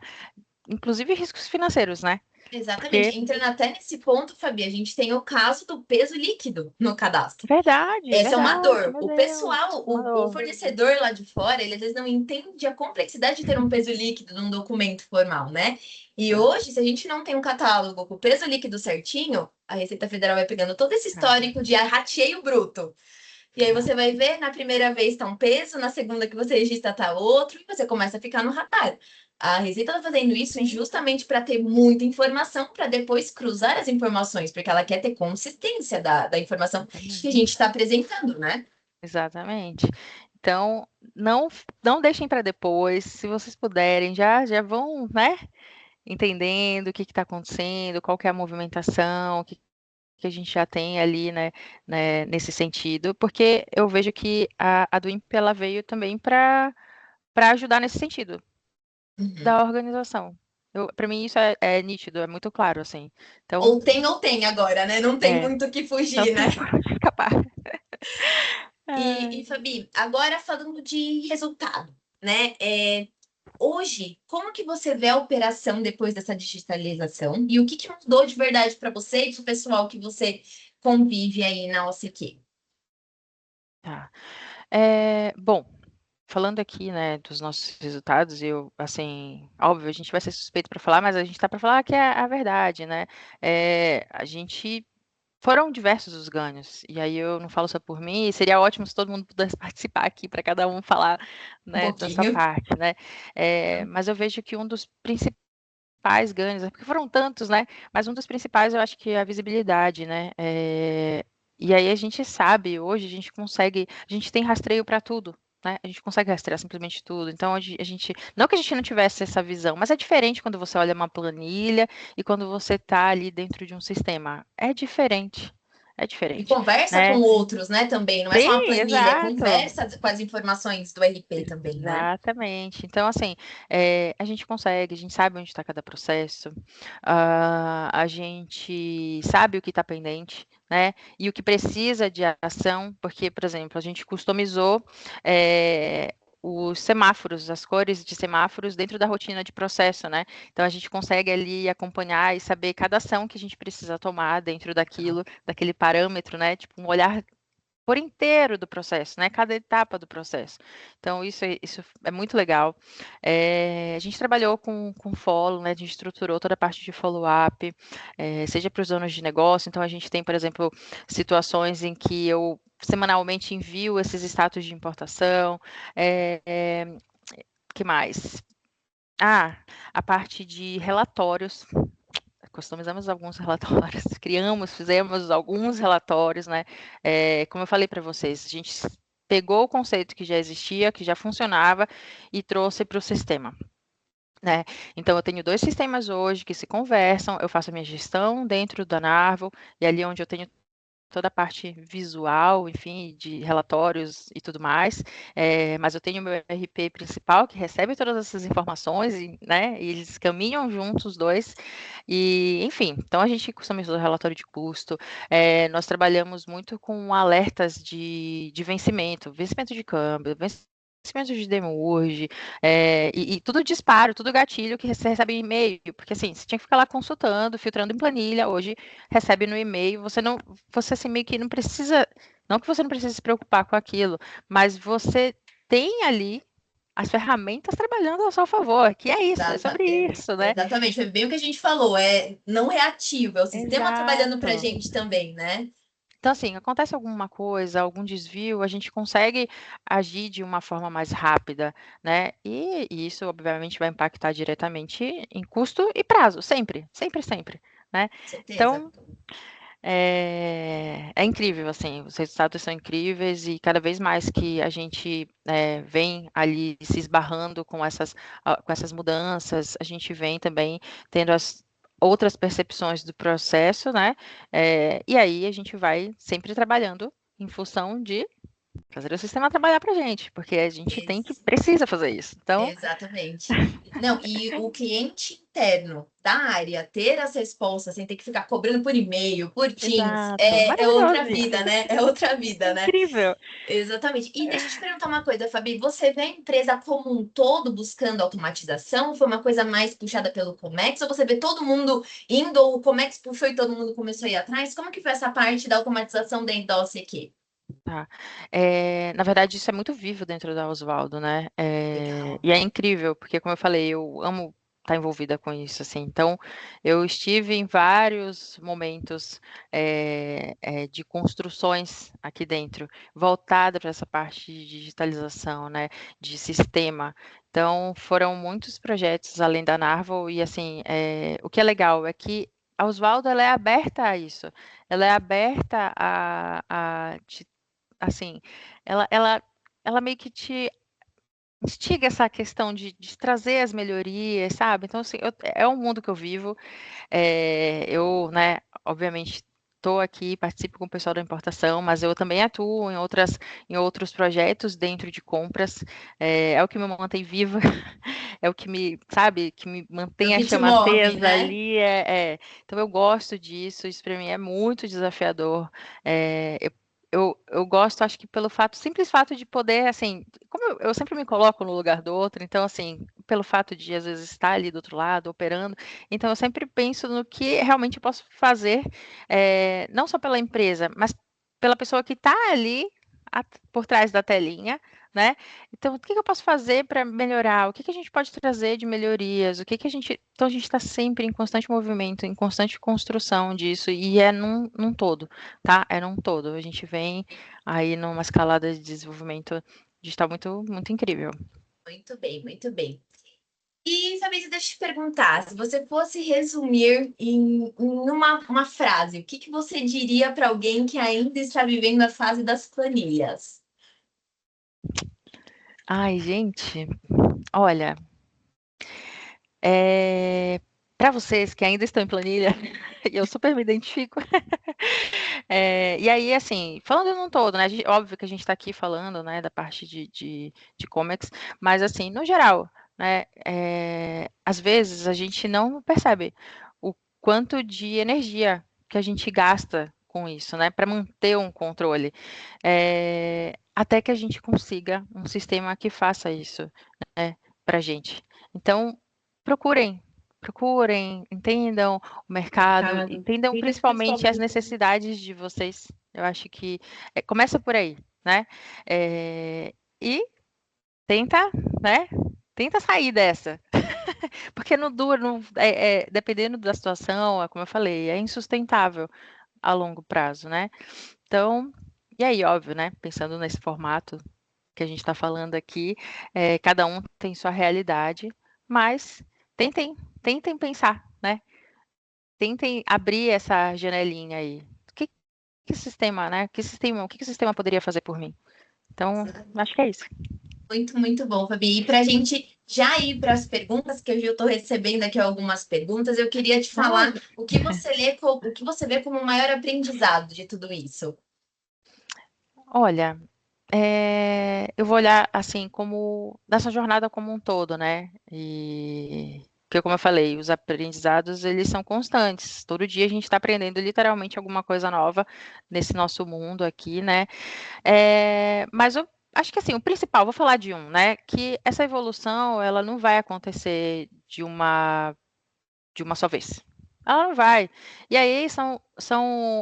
inclusive riscos financeiros, né? Exatamente. Porque Entrando até nesse ponto, Fabi, a gente tem o caso do peso líquido no cadastro. verdade, Essa é uma verdade, dor. meu O Deus, pessoal, uma o dor. fornecedor lá de fora, ele às vezes não entende a complexidade de ter um peso líquido num documento formal, né? E É, hoje, se a gente não tem um catálogo com o peso líquido certinho, a Receita Federal vai pegando todo esse trava, histórico de rateio bruto. E aí você vai ver, na primeira vez tá um peso, na segunda que você registra tá outro, e você começa a ficar no radar. A Receita está fazendo isso sim, justamente para ter muita informação, para depois cruzar as informações, porque ela quer ter consistência da informação que a exatamente. gente está apresentando, né? Exatamente. Então, não deixem para depois, se vocês puderem, já vão, né, entendendo o que está acontecendo, qual que é a movimentação, o que a gente já tem ali, nesse sentido, porque eu vejo que a do INPE, ela veio também para ajudar nesse sentido, Uhum. da organização. Para mim isso é nítido, é muito claro, assim. Então, Ou tem agora, né? Não tem é, muito o que não fugir, né? tem como escapar. E Ai, Fabi, agora falando de resultado, né? Hoje, como que você vê a operação depois dessa digitalização? E o que mudou de verdade para você e para o pessoal que você convive aí na OCQ? tá. Bom, falando aqui, né, dos nossos resultados, eu, assim, óbvio, a gente vai ser suspeito para falar, mas a gente tá para falar que é a verdade, né? A gente foram diversos os ganhos, e aí eu não falo só por mim, e seria ótimo se todo mundo pudesse participar aqui para cada um falar, Um né, da sua pouquinho. parte, né? Mas eu vejo que um dos principais ganhos, né, porque foram tantos, né? Mas um dos principais eu acho que é a visibilidade, né? E aí a gente sabe, hoje a gente consegue, a gente tem rastreio para tudo, né? A gente consegue rastrear simplesmente tudo. Então a gente, não que a gente não tivesse essa visão, mas é diferente quando você olha uma planilha e quando você está ali dentro de um sistema. É E diferente, conversa com né? outros, né, também. Não é só uma Sim, planilha, é exato. conversa com as informações do RP também, né? Exatamente. Então, assim, a gente consegue, a gente sabe onde está cada processo, a gente sabe o que está pendente, né? E o que precisa de ação, porque, por exemplo, a gente customizou os semáforos, as cores de semáforos dentro da rotina de processo, né? Então, a gente consegue ali acompanhar e saber cada ação que a gente precisa tomar dentro daquilo, daquele parâmetro, né? Tipo, um olhar por inteiro do processo, né? Cada etapa do processo. Então, isso é muito legal. A gente trabalhou com follow, né? A gente estruturou toda a parte de follow-up, seja para os donos de negócio. Então, a gente tem, por exemplo, situações em que eu semanalmente envio esses status de importação. Que mais? Ah, a parte de relatórios, customizamos alguns relatórios, fizemos alguns relatórios, né? Como eu falei para vocês, a gente pegou o conceito que já existia, que já funcionava e trouxe para o sistema. Né? Então, eu tenho dois sistemas hoje que se conversam, eu faço a minha gestão dentro da Narvel, e ali onde eu tenho toda a parte visual, enfim, de relatórios e tudo mais, mas eu tenho o meu RP principal que recebe todas essas informações, né, e eles caminham juntos os dois, e enfim, então a gente customizou o relatório de custo, nós trabalhamos muito com alertas de vencimento de câmbio, vencimento de demurge, e tudo disparo, tudo gatilho que você recebe em e-mail, porque assim, você tinha que ficar lá consultando, filtrando em planilha, hoje recebe no e-mail, você assim, meio que não precisa, não que você não precise se preocupar com aquilo, mas você tem ali as ferramentas trabalhando ao seu favor, que é isso, é sobre isso, né? Exatamente, foi bem o que a gente falou, é não reativo, é o sistema trabalhando para a Exato. gente também, né? Então, assim, acontece alguma coisa, algum desvio, a gente consegue agir de uma forma mais rápida, né? E isso, obviamente, vai impactar diretamente em custo e prazo, sempre, sempre, sempre, né? Certeza. Então, é incrível, assim, os resultados são incríveis e cada vez mais que a gente vem ali se esbarrando com essas mudanças, a gente vem também tendo as outras percepções do processo, né? E aí a gente vai sempre trabalhando em função de fazer o sistema trabalhar para a gente, porque a gente precisa fazer isso. Então, Exatamente. Não, e o cliente interno da área ter as respostas sem ter que ficar cobrando por e-mail, por Teams, exato, é outra maravilhoso, vida, né? É outra vida, né? incrível. Exatamente. E deixa eu te perguntar uma coisa, Fabi. Você vê a empresa como um todo buscando automatização? Foi uma coisa mais puxada pelo Comex? Ou você vê todo mundo indo, ou o Comex puxou e todo mundo começou a ir atrás? Como que foi essa parte da automatização dentro da OCQ? Tá. Na verdade, isso é muito vivo dentro da Osvaldo, né? Legal. E é incrível, porque, como eu falei, eu amo estar envolvida com isso, assim. Então, eu estive em vários momentos de construções aqui dentro, voltada para essa parte de digitalização, né? De sistema. Então, foram muitos projetos além da Narval, e, assim, o que é legal é que a Osvaldo, ela é aberta a isso. Ela é aberta a assim, ela meio que te instiga essa questão de trazer as melhorias, sabe. Então, assim, é um mundo que eu vivo, eu, né, obviamente estou aqui, participo com o pessoal da importação, mas eu também atuo em outros projetos dentro de compras, é o que me mantém viva, é o que me, sabe, que me É o mantém a que te chama move, acesa né? ali, então eu gosto disso, isso para mim é muito desafiador, eu gosto, acho que pelo simples fato de poder, assim, como eu sempre me coloco no lugar do outro, então, assim, pelo fato de às vezes estar ali do outro lado, operando, então eu sempre penso no que realmente eu posso fazer, não só pela empresa, mas pela pessoa que está ali por trás da telinha, né? Então, o que que eu posso fazer para melhorar? O que que a gente pode trazer de melhorias? O que que a gente. Então, a gente está sempre em constante movimento, em constante construção disso, e é num todo, tá? É num todo. A gente vem aí numa escalada de desenvolvimento digital muito, muito incrível. Muito bem, muito bem. E, Fabrício, deixa eu te perguntar, se você fosse resumir em uma frase, o que que você diria para alguém que ainda está vivendo a fase das planilhas? Ai, gente, olha, para vocês que ainda estão em planilha, e eu super me identifico. E aí, assim, falando num todo, né? Óbvio que a gente está aqui falando, né, da parte de comics, mas assim, no geral, né? Às vezes a gente não percebe o quanto de energia que a gente gasta com isso, né? Para manter um controle, até que a gente consiga um sistema que faça isso, né, para gente. Então, procurem, procurem, entendam o mercado, Mercado. entendam Líderes principalmente as principalmente. necessidades de vocês. Eu acho que começa por aí, né? E tenta, né? Tenta sair dessa, porque não dura, dependendo da situação, como eu falei, é insustentável a longo prazo, né? Então, e aí, óbvio, né? Pensando nesse formato que a gente está falando aqui, cada um tem sua realidade, mas tentem pensar, né? Tentem abrir essa janelinha aí. O que o sistema, né? O que o sistema poderia fazer por mim? Então, acho que é isso. Muito, muito bom, Fabi. E para a gente já ir para as perguntas, que eu já estou recebendo aqui algumas perguntas, eu queria te falar o que você o que você vê como o maior aprendizado de tudo isso. Olha, eu vou olhar assim como dessa jornada como um todo, né? E porque, como eu falei, os aprendizados eles são constantes. Todo dia a gente está aprendendo literalmente alguma coisa nova nesse nosso mundo aqui, né? Mas eu acho que assim, o principal, vou falar de um, né? Que essa evolução ela não vai acontecer de uma só vez. Ela não vai. E aí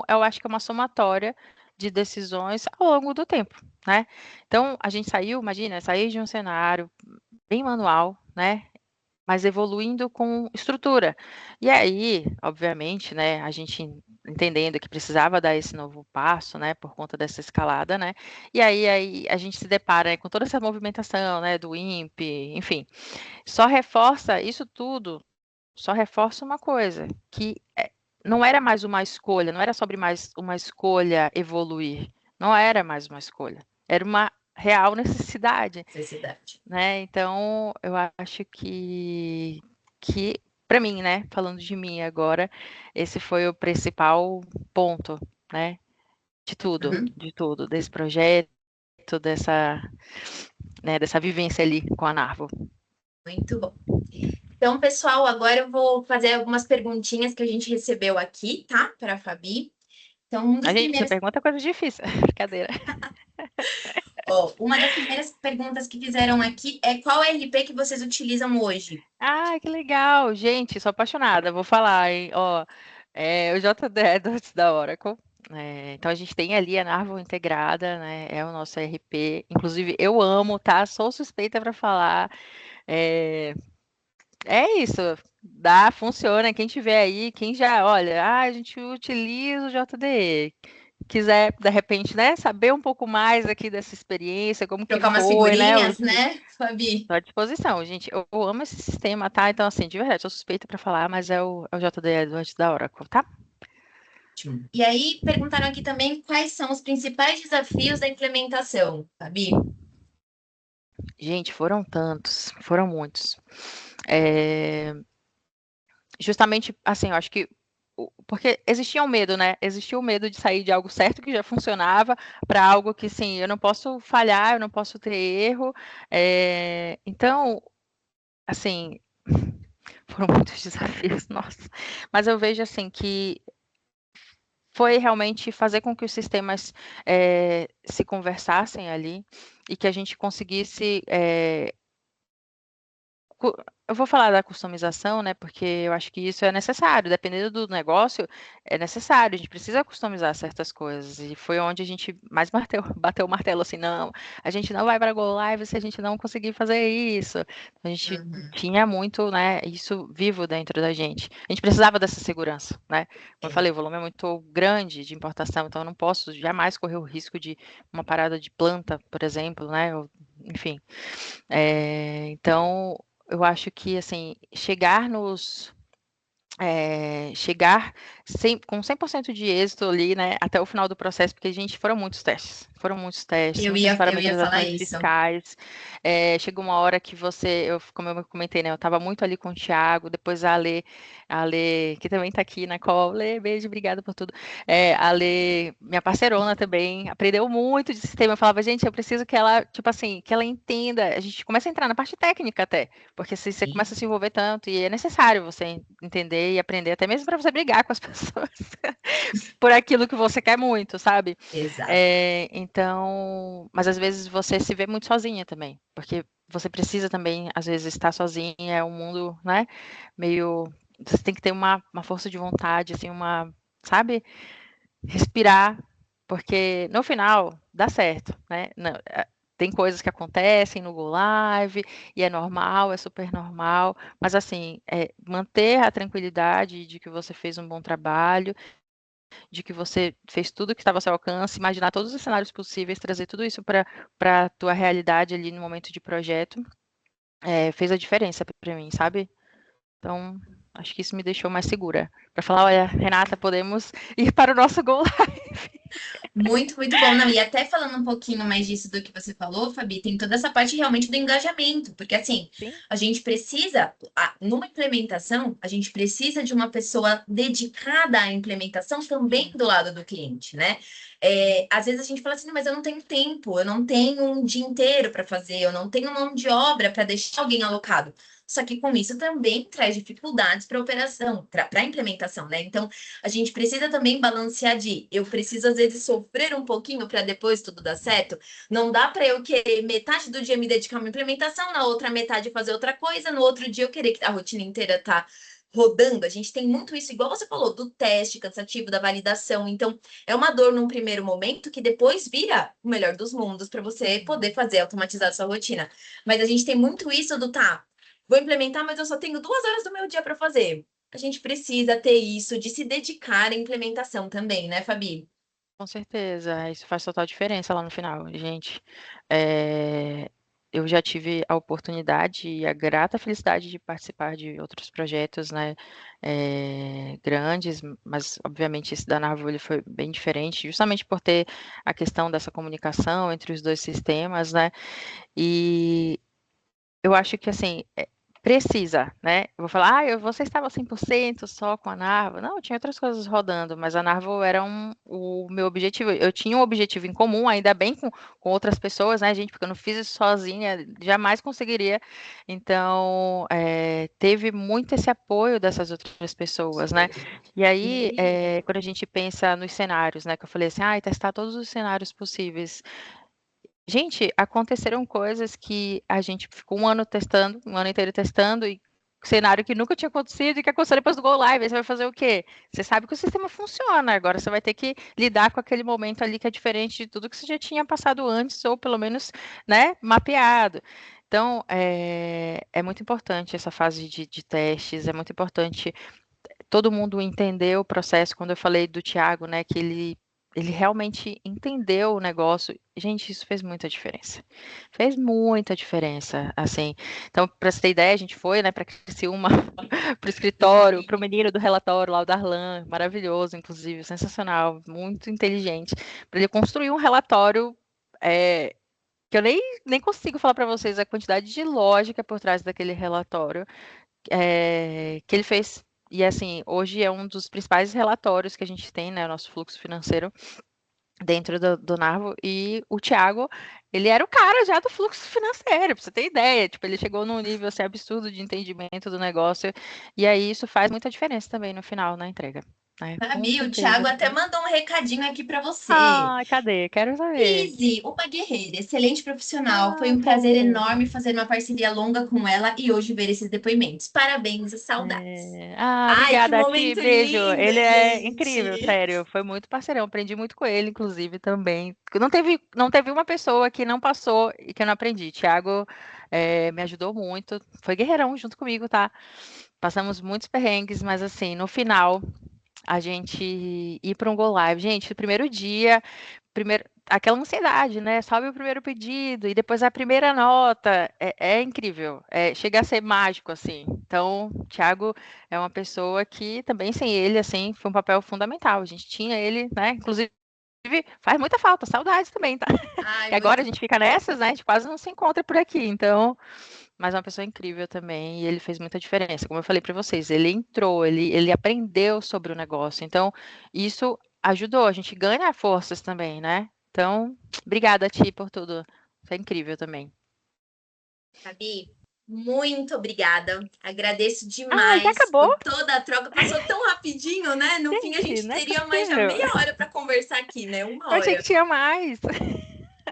eu acho que é uma somatória de decisões ao longo do tempo, né? Então, a gente imagina, sair de um cenário bem manual, né? Mas evoluindo com estrutura. E aí, obviamente, né, a gente entendendo que precisava dar esse novo passo, né, por conta dessa escalada, né? E aí a gente se depara, né, com toda essa movimentação, né, do INPE, enfim, só reforça isso tudo só reforça uma coisa, que não era mais uma escolha, não era sobre mais uma escolha evoluir, não era mais uma escolha, era uma real necessidade, Necessidade. né? Então, eu acho que para mim, né, falando de mim agora, esse foi o principal ponto, né, Uhum. de tudo, desse projeto, dessa, né, dessa vivência ali com a Narvo. Muito bom. Então, pessoal, agora eu vou fazer algumas perguntinhas que a gente recebeu aqui, tá? Para a Fabi. Então, um dos A gente primeiros, pergunta coisa difícil, brincadeira. uma das primeiras perguntas que fizeram aqui é qual RP que vocês utilizam hoje? Ah, que legal! Gente, sou apaixonada, vou falar, hein? Ó, o JD Edwards da Oracle. Então a gente tem ali a Narvo integrada, né? É o nosso RP. Inclusive, eu amo, tá? Sou suspeita para falar. É, é isso. Dá, funciona. Quem tiver aí, quem já, olha, a gente utiliza o JDE. Quiser, de repente, né, saber um pouco mais aqui dessa experiência, como que Trocar umas foi, né? figurinhas, né, Fabi? Estou à disposição, gente. Eu amo esse sistema, tá? Então, assim, de verdade, sou suspeita para falar, mas é o JD Edwards da Oracle, tá? Ótimo. E aí, perguntaram aqui também quais são os principais desafios da implementação, Fabi? Gente, foram tantos, foram muitos. É, Justamente, assim, eu acho que porque existia um medo, né? Existia o medo de sair de algo certo que já funcionava para algo que, sim, eu não posso falhar, eu não posso ter erro. Então, assim, foram muitos desafios, nossa. Mas eu vejo, assim, que foi realmente fazer com que os sistemas se conversassem ali e que a gente conseguisse eu vou falar da customização, né, porque eu acho que isso é necessário, dependendo do negócio, é necessário, a gente precisa customizar certas coisas, e foi onde a gente mais bateu o martelo, assim, não, a gente não vai para Go Live se a gente não conseguir fazer isso. A gente Uhum. tinha muito, né, isso vivo dentro da gente. A gente precisava dessa segurança, né? Como eu É. falei, o volume é muito grande de importação, então eu não posso jamais correr o risco de uma parada de planta, por exemplo, né, enfim. Então, eu acho que, assim, chegar com 100% de êxito ali, né, até o final do processo, porque, gente, foram muitos testes, muitas Eu ia falar parametrizações isso. fiscais. Chegou uma hora que como eu comentei, né, eu estava muito ali com o Thiago, depois a Ale, que também está aqui na call, Lê, beijo, obrigada por tudo. A Lê, minha parceirona também, aprendeu muito de sistema. Eu falava, gente, eu preciso que ela, tipo assim, que ela entenda. A gente começa a entrar na parte técnica até, porque se você começa a se envolver tanto, e é necessário você entender e aprender, até mesmo para você brigar com as pessoas por aquilo que você quer muito, sabe? Exato. Então, mas às vezes você se vê muito sozinha também, porque você precisa também, às vezes, estar sozinha, é um mundo, né, meio. Você tem que ter uma força de vontade, assim, sabe? Respirar, porque no final dá certo, né? Tem coisas que acontecem no Go Live e é normal, é super normal, mas assim, manter a tranquilidade de que você fez um bom trabalho, de que você fez tudo que estava ao seu alcance, imaginar todos os cenários possíveis, trazer tudo isso para a tua realidade ali no momento de projeto, fez a diferença para mim, sabe? Então, acho que isso me deixou mais segura. Para falar, olha, Renata, podemos ir para o nosso Go Live. Muito, muito bom. Não, e até falando um pouquinho mais disso do que você falou, Fabi, tem toda essa parte realmente do engajamento, porque assim, Sim, a gente precisa, numa implementação, a gente precisa de uma pessoa dedicada à implementação também sim. do lado do cliente, né? Às vezes a gente fala assim, "Não, mas eu não tenho tempo, eu não tenho um dia inteiro para fazer, eu não tenho mão de obra para deixar alguém alocado. Só que com isso também traz dificuldades para a operação, para a implementação, né? Então, a gente precisa também balancear de eu preciso às vezes sofrer um pouquinho para depois tudo dar certo. Não dá para eu querer metade do dia me dedicar a uma implementação, na outra metade fazer outra coisa, no outro dia eu querer que a rotina inteira tá rodando. A gente tem muito isso, igual você falou, do teste cansativo, da validação. Então, é uma dor num primeiro momento que depois vira o melhor dos mundos para você Uhum. poder fazer, automatizar a sua rotina. Mas a gente tem muito isso do tá, vou implementar, mas eu só tenho 2 horas do meu dia para fazer. A gente precisa ter isso de se dedicar à implementação também, né, Fabi? Com certeza, isso faz total diferença lá no final. Gente, eh, eu já tive a oportunidade e a grata felicidade de participar de outros projetos, né, grandes, mas obviamente esse da Narvo ele foi bem diferente, justamente por ter a questão dessa comunicação entre os 2 sistemas, né, e eu acho que assim, precisa, né. Eu vou falar: "Ah, você estava 100% só com a Narva", não, tinha outras coisas rodando, mas a Narva era o meu objetivo. Eu tinha um objetivo em comum, ainda bem com outras pessoas, né, gente, porque eu não fiz isso sozinha, jamais conseguiria. Então, teve muito esse apoio dessas outras pessoas, né. E aí, quando a gente pensa nos cenários, né, que eu falei assim: "Ai, testar todos os cenários possíveis". Gente, aconteceram coisas que a gente ficou um ano testando, um ano inteiro testando e cenário que nunca tinha acontecido e que aconteceu depois do go live, aí você vai fazer o quê? Você sabe que o sistema funciona, agora você vai ter que lidar com aquele momento ali que é diferente de tudo que você já tinha passado antes ou pelo menos, né, mapeado. Então, é muito importante essa fase de testes, é muito importante todo mundo entender o processo. Quando eu falei do Thiago, né, que ele realmente entendeu o negócio. Gente, isso fez muita diferença. Fez muita diferença, assim. Então, para você ter ideia, a gente foi, né, para Criciúma, para o escritório, para o menino do relatório lá, o Darlan, maravilhoso, inclusive, sensacional, muito inteligente, para ele construir um relatório, que eu nem consigo falar para vocês a quantidade de lógica por trás daquele relatório, que ele fez. E assim, hoje é um dos principais relatórios que a gente tem, né, o nosso fluxo financeiro dentro do Narvo. E o Thiago, ele era o cara já do fluxo financeiro, pra você ter ideia. Tipo, ele chegou num nível assim, absurdo de entendimento do negócio. E aí isso faz muita diferença também no final, na entrega. Né? Com Fabi, o certeza Thiago até faz. mandou um recadinho aqui para você. Ah, cadê? Quero saber. Izzy, uma guerreira, excelente profissional. Foi Ah, um prazer fofo. enorme fazer uma parceria longa com ela e hoje ver esses depoimentos. Parabéns e saudades. Ai, que Obrigada, Ti. momento Beijo. lindo, Ele é incrível, gente! sério. Foi muito parceirão. Aprendi muito com ele, inclusive, também. Não teve uma pessoa que não passou e que eu não aprendi. Thiago, me ajudou muito. Foi guerreirão junto comigo, tá? Passamos muitos perrengues, mas assim, no final, a gente ir para um go live. Gente, o primeiro dia, primeiro, aquela ansiedade, né? Sobe o primeiro pedido e depois a primeira nota. É incrível. Chega a ser mágico, assim. Então, o Thiago é uma pessoa que também, sem ele, assim, foi um papel fundamental. A gente tinha ele, né? Inclusive, faz muita falta, saudades também, tá? Ai, E agora muito a gente fica nessas, né? A gente quase não se encontra por aqui. Então, mas é uma pessoa incrível também e ele fez muita diferença. Como eu falei para vocês, ele entrou, ele aprendeu sobre o negócio. Então, isso ajudou, a gente ganha forças também, né? Então, obrigada a ti por tudo. Foi incrível também. Fabi, muito obrigada. Agradeço Ah, já demais acabou? por toda a troca. Passou tão rapidinho, né? No fim, a Gente, gente não é teria mais já possível. meia hora para conversar aqui, né? Uma Eu achei que hora. tinha mais.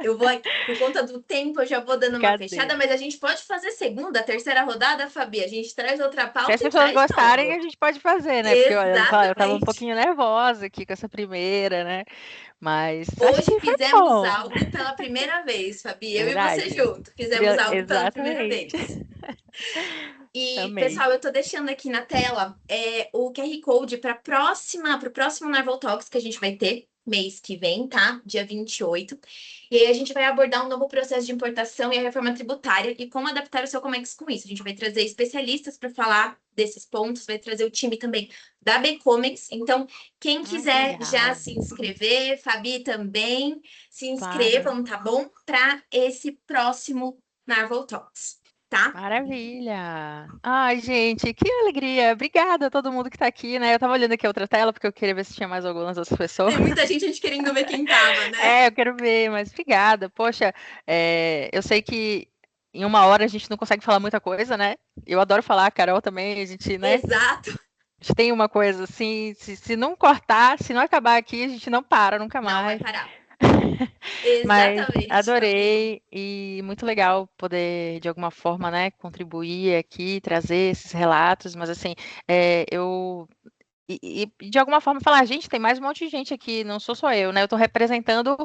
Eu vou, por conta do tempo, eu já vou dando uma Cadê? fechada, mas a gente pode fazer segunda, terceira rodada, Fabi. A gente traz outra Se as pauta e pessoas traz gostarem, a novo. gente pode fazer, né? Porque olha, eu tava um Exatamente. pouquinho nervosa aqui com essa primeira, né? Mas acho Hoje que foi fizemos bom. algo pela primeira vez, Fabi. Eu e você Verdade. junto. Fizemos algo pela primeira Exatamente. vez. E, Amei. pessoal, eu tô deixando aqui na tela o QR Code para o próximo Narval Talks que a gente vai ter mês que vem, tá? Dia 28. E aí a gente vai abordar um novo processo de importação e a reforma tributária e como adaptar o seu Comex com isso. A gente vai trazer especialistas para falar desses pontos, vai trazer o time também da B-Comics. Então, quem Ai, que quiser já legal. se inscrever, Fabi também, se Claro. inscrevam, tá bom? Para esse próximo Marvel Talks, tá? Maravilha! Ai, gente, que alegria! Obrigada a todo mundo que tá aqui, né? Eu tava olhando aqui a outra tela porque eu queria ver se tinha mais algumas outras pessoas. Tem muita gente querendo ver quem tava, né? É, eu quero ver, mas obrigada. Poxa, eu sei que em uma hora a gente não consegue falar muita coisa, né? Eu adoro falar, a Carol também, a gente, né? Exato. A gente tem uma coisa assim, se não cortar, se não acabar aqui, a gente não para nunca Não vai mais. parar. Mas Exatamente, Fabi. adorei e muito legal poder, de alguma forma, né, contribuir aqui, trazer esses relatos, mas assim, eu de alguma forma falar, gente, tem mais um monte de gente aqui, não sou só eu, né? Eu estou representando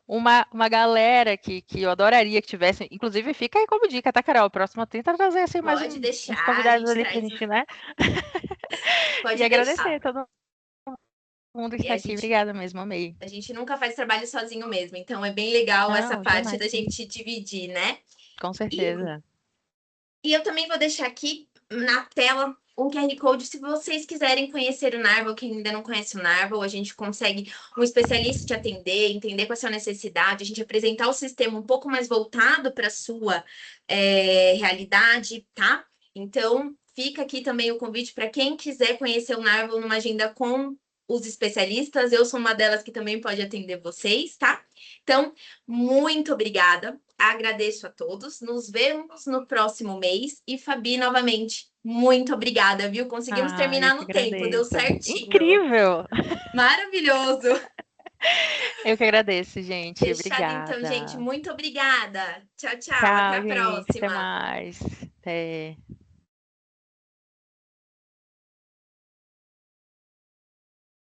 uma galera que eu adoraria que tivesse, inclusive fica aí como dica, tá, Carol? Próxima tenta trazer assim mais Pode uns deixar, a convidados gente ali pra traz. gente, né? E Pode agradecer deixar. a todo mundo que E está aqui, obrigada mesmo, amei. a gente nunca faz trabalho sozinho mesmo, então é bem legal essa Não, parte jamais, da gente dividir, né? com E, certeza. e eu também vou deixar aqui na tela um QR Code se vocês quiserem conhecer o Narvel, quem ainda não conhece o Narvel, a gente consegue um especialista te atender, entender qual é a sua necessidade, a gente apresentar o sistema um pouco mais voltado para a sua realidade, tá? Então, fica aqui também o convite para quem quiser conhecer o Narvel numa agenda com os especialistas. Eu sou uma delas que também pode atender vocês, tá? Então, muito obrigada. Agradeço a todos. Nos vemos no próximo mês. E Fabi, novamente, muito obrigada, viu? Conseguimos Ah, eu terminar que no tempo, deu agradeço. certinho. Incrível! Maravilhoso. Eu que agradeço, gente. Fechado então, gente. Obrigada. Muito obrigada. Tchau, tchau. Até Tchau, a gente. Até próxima. mais. Até.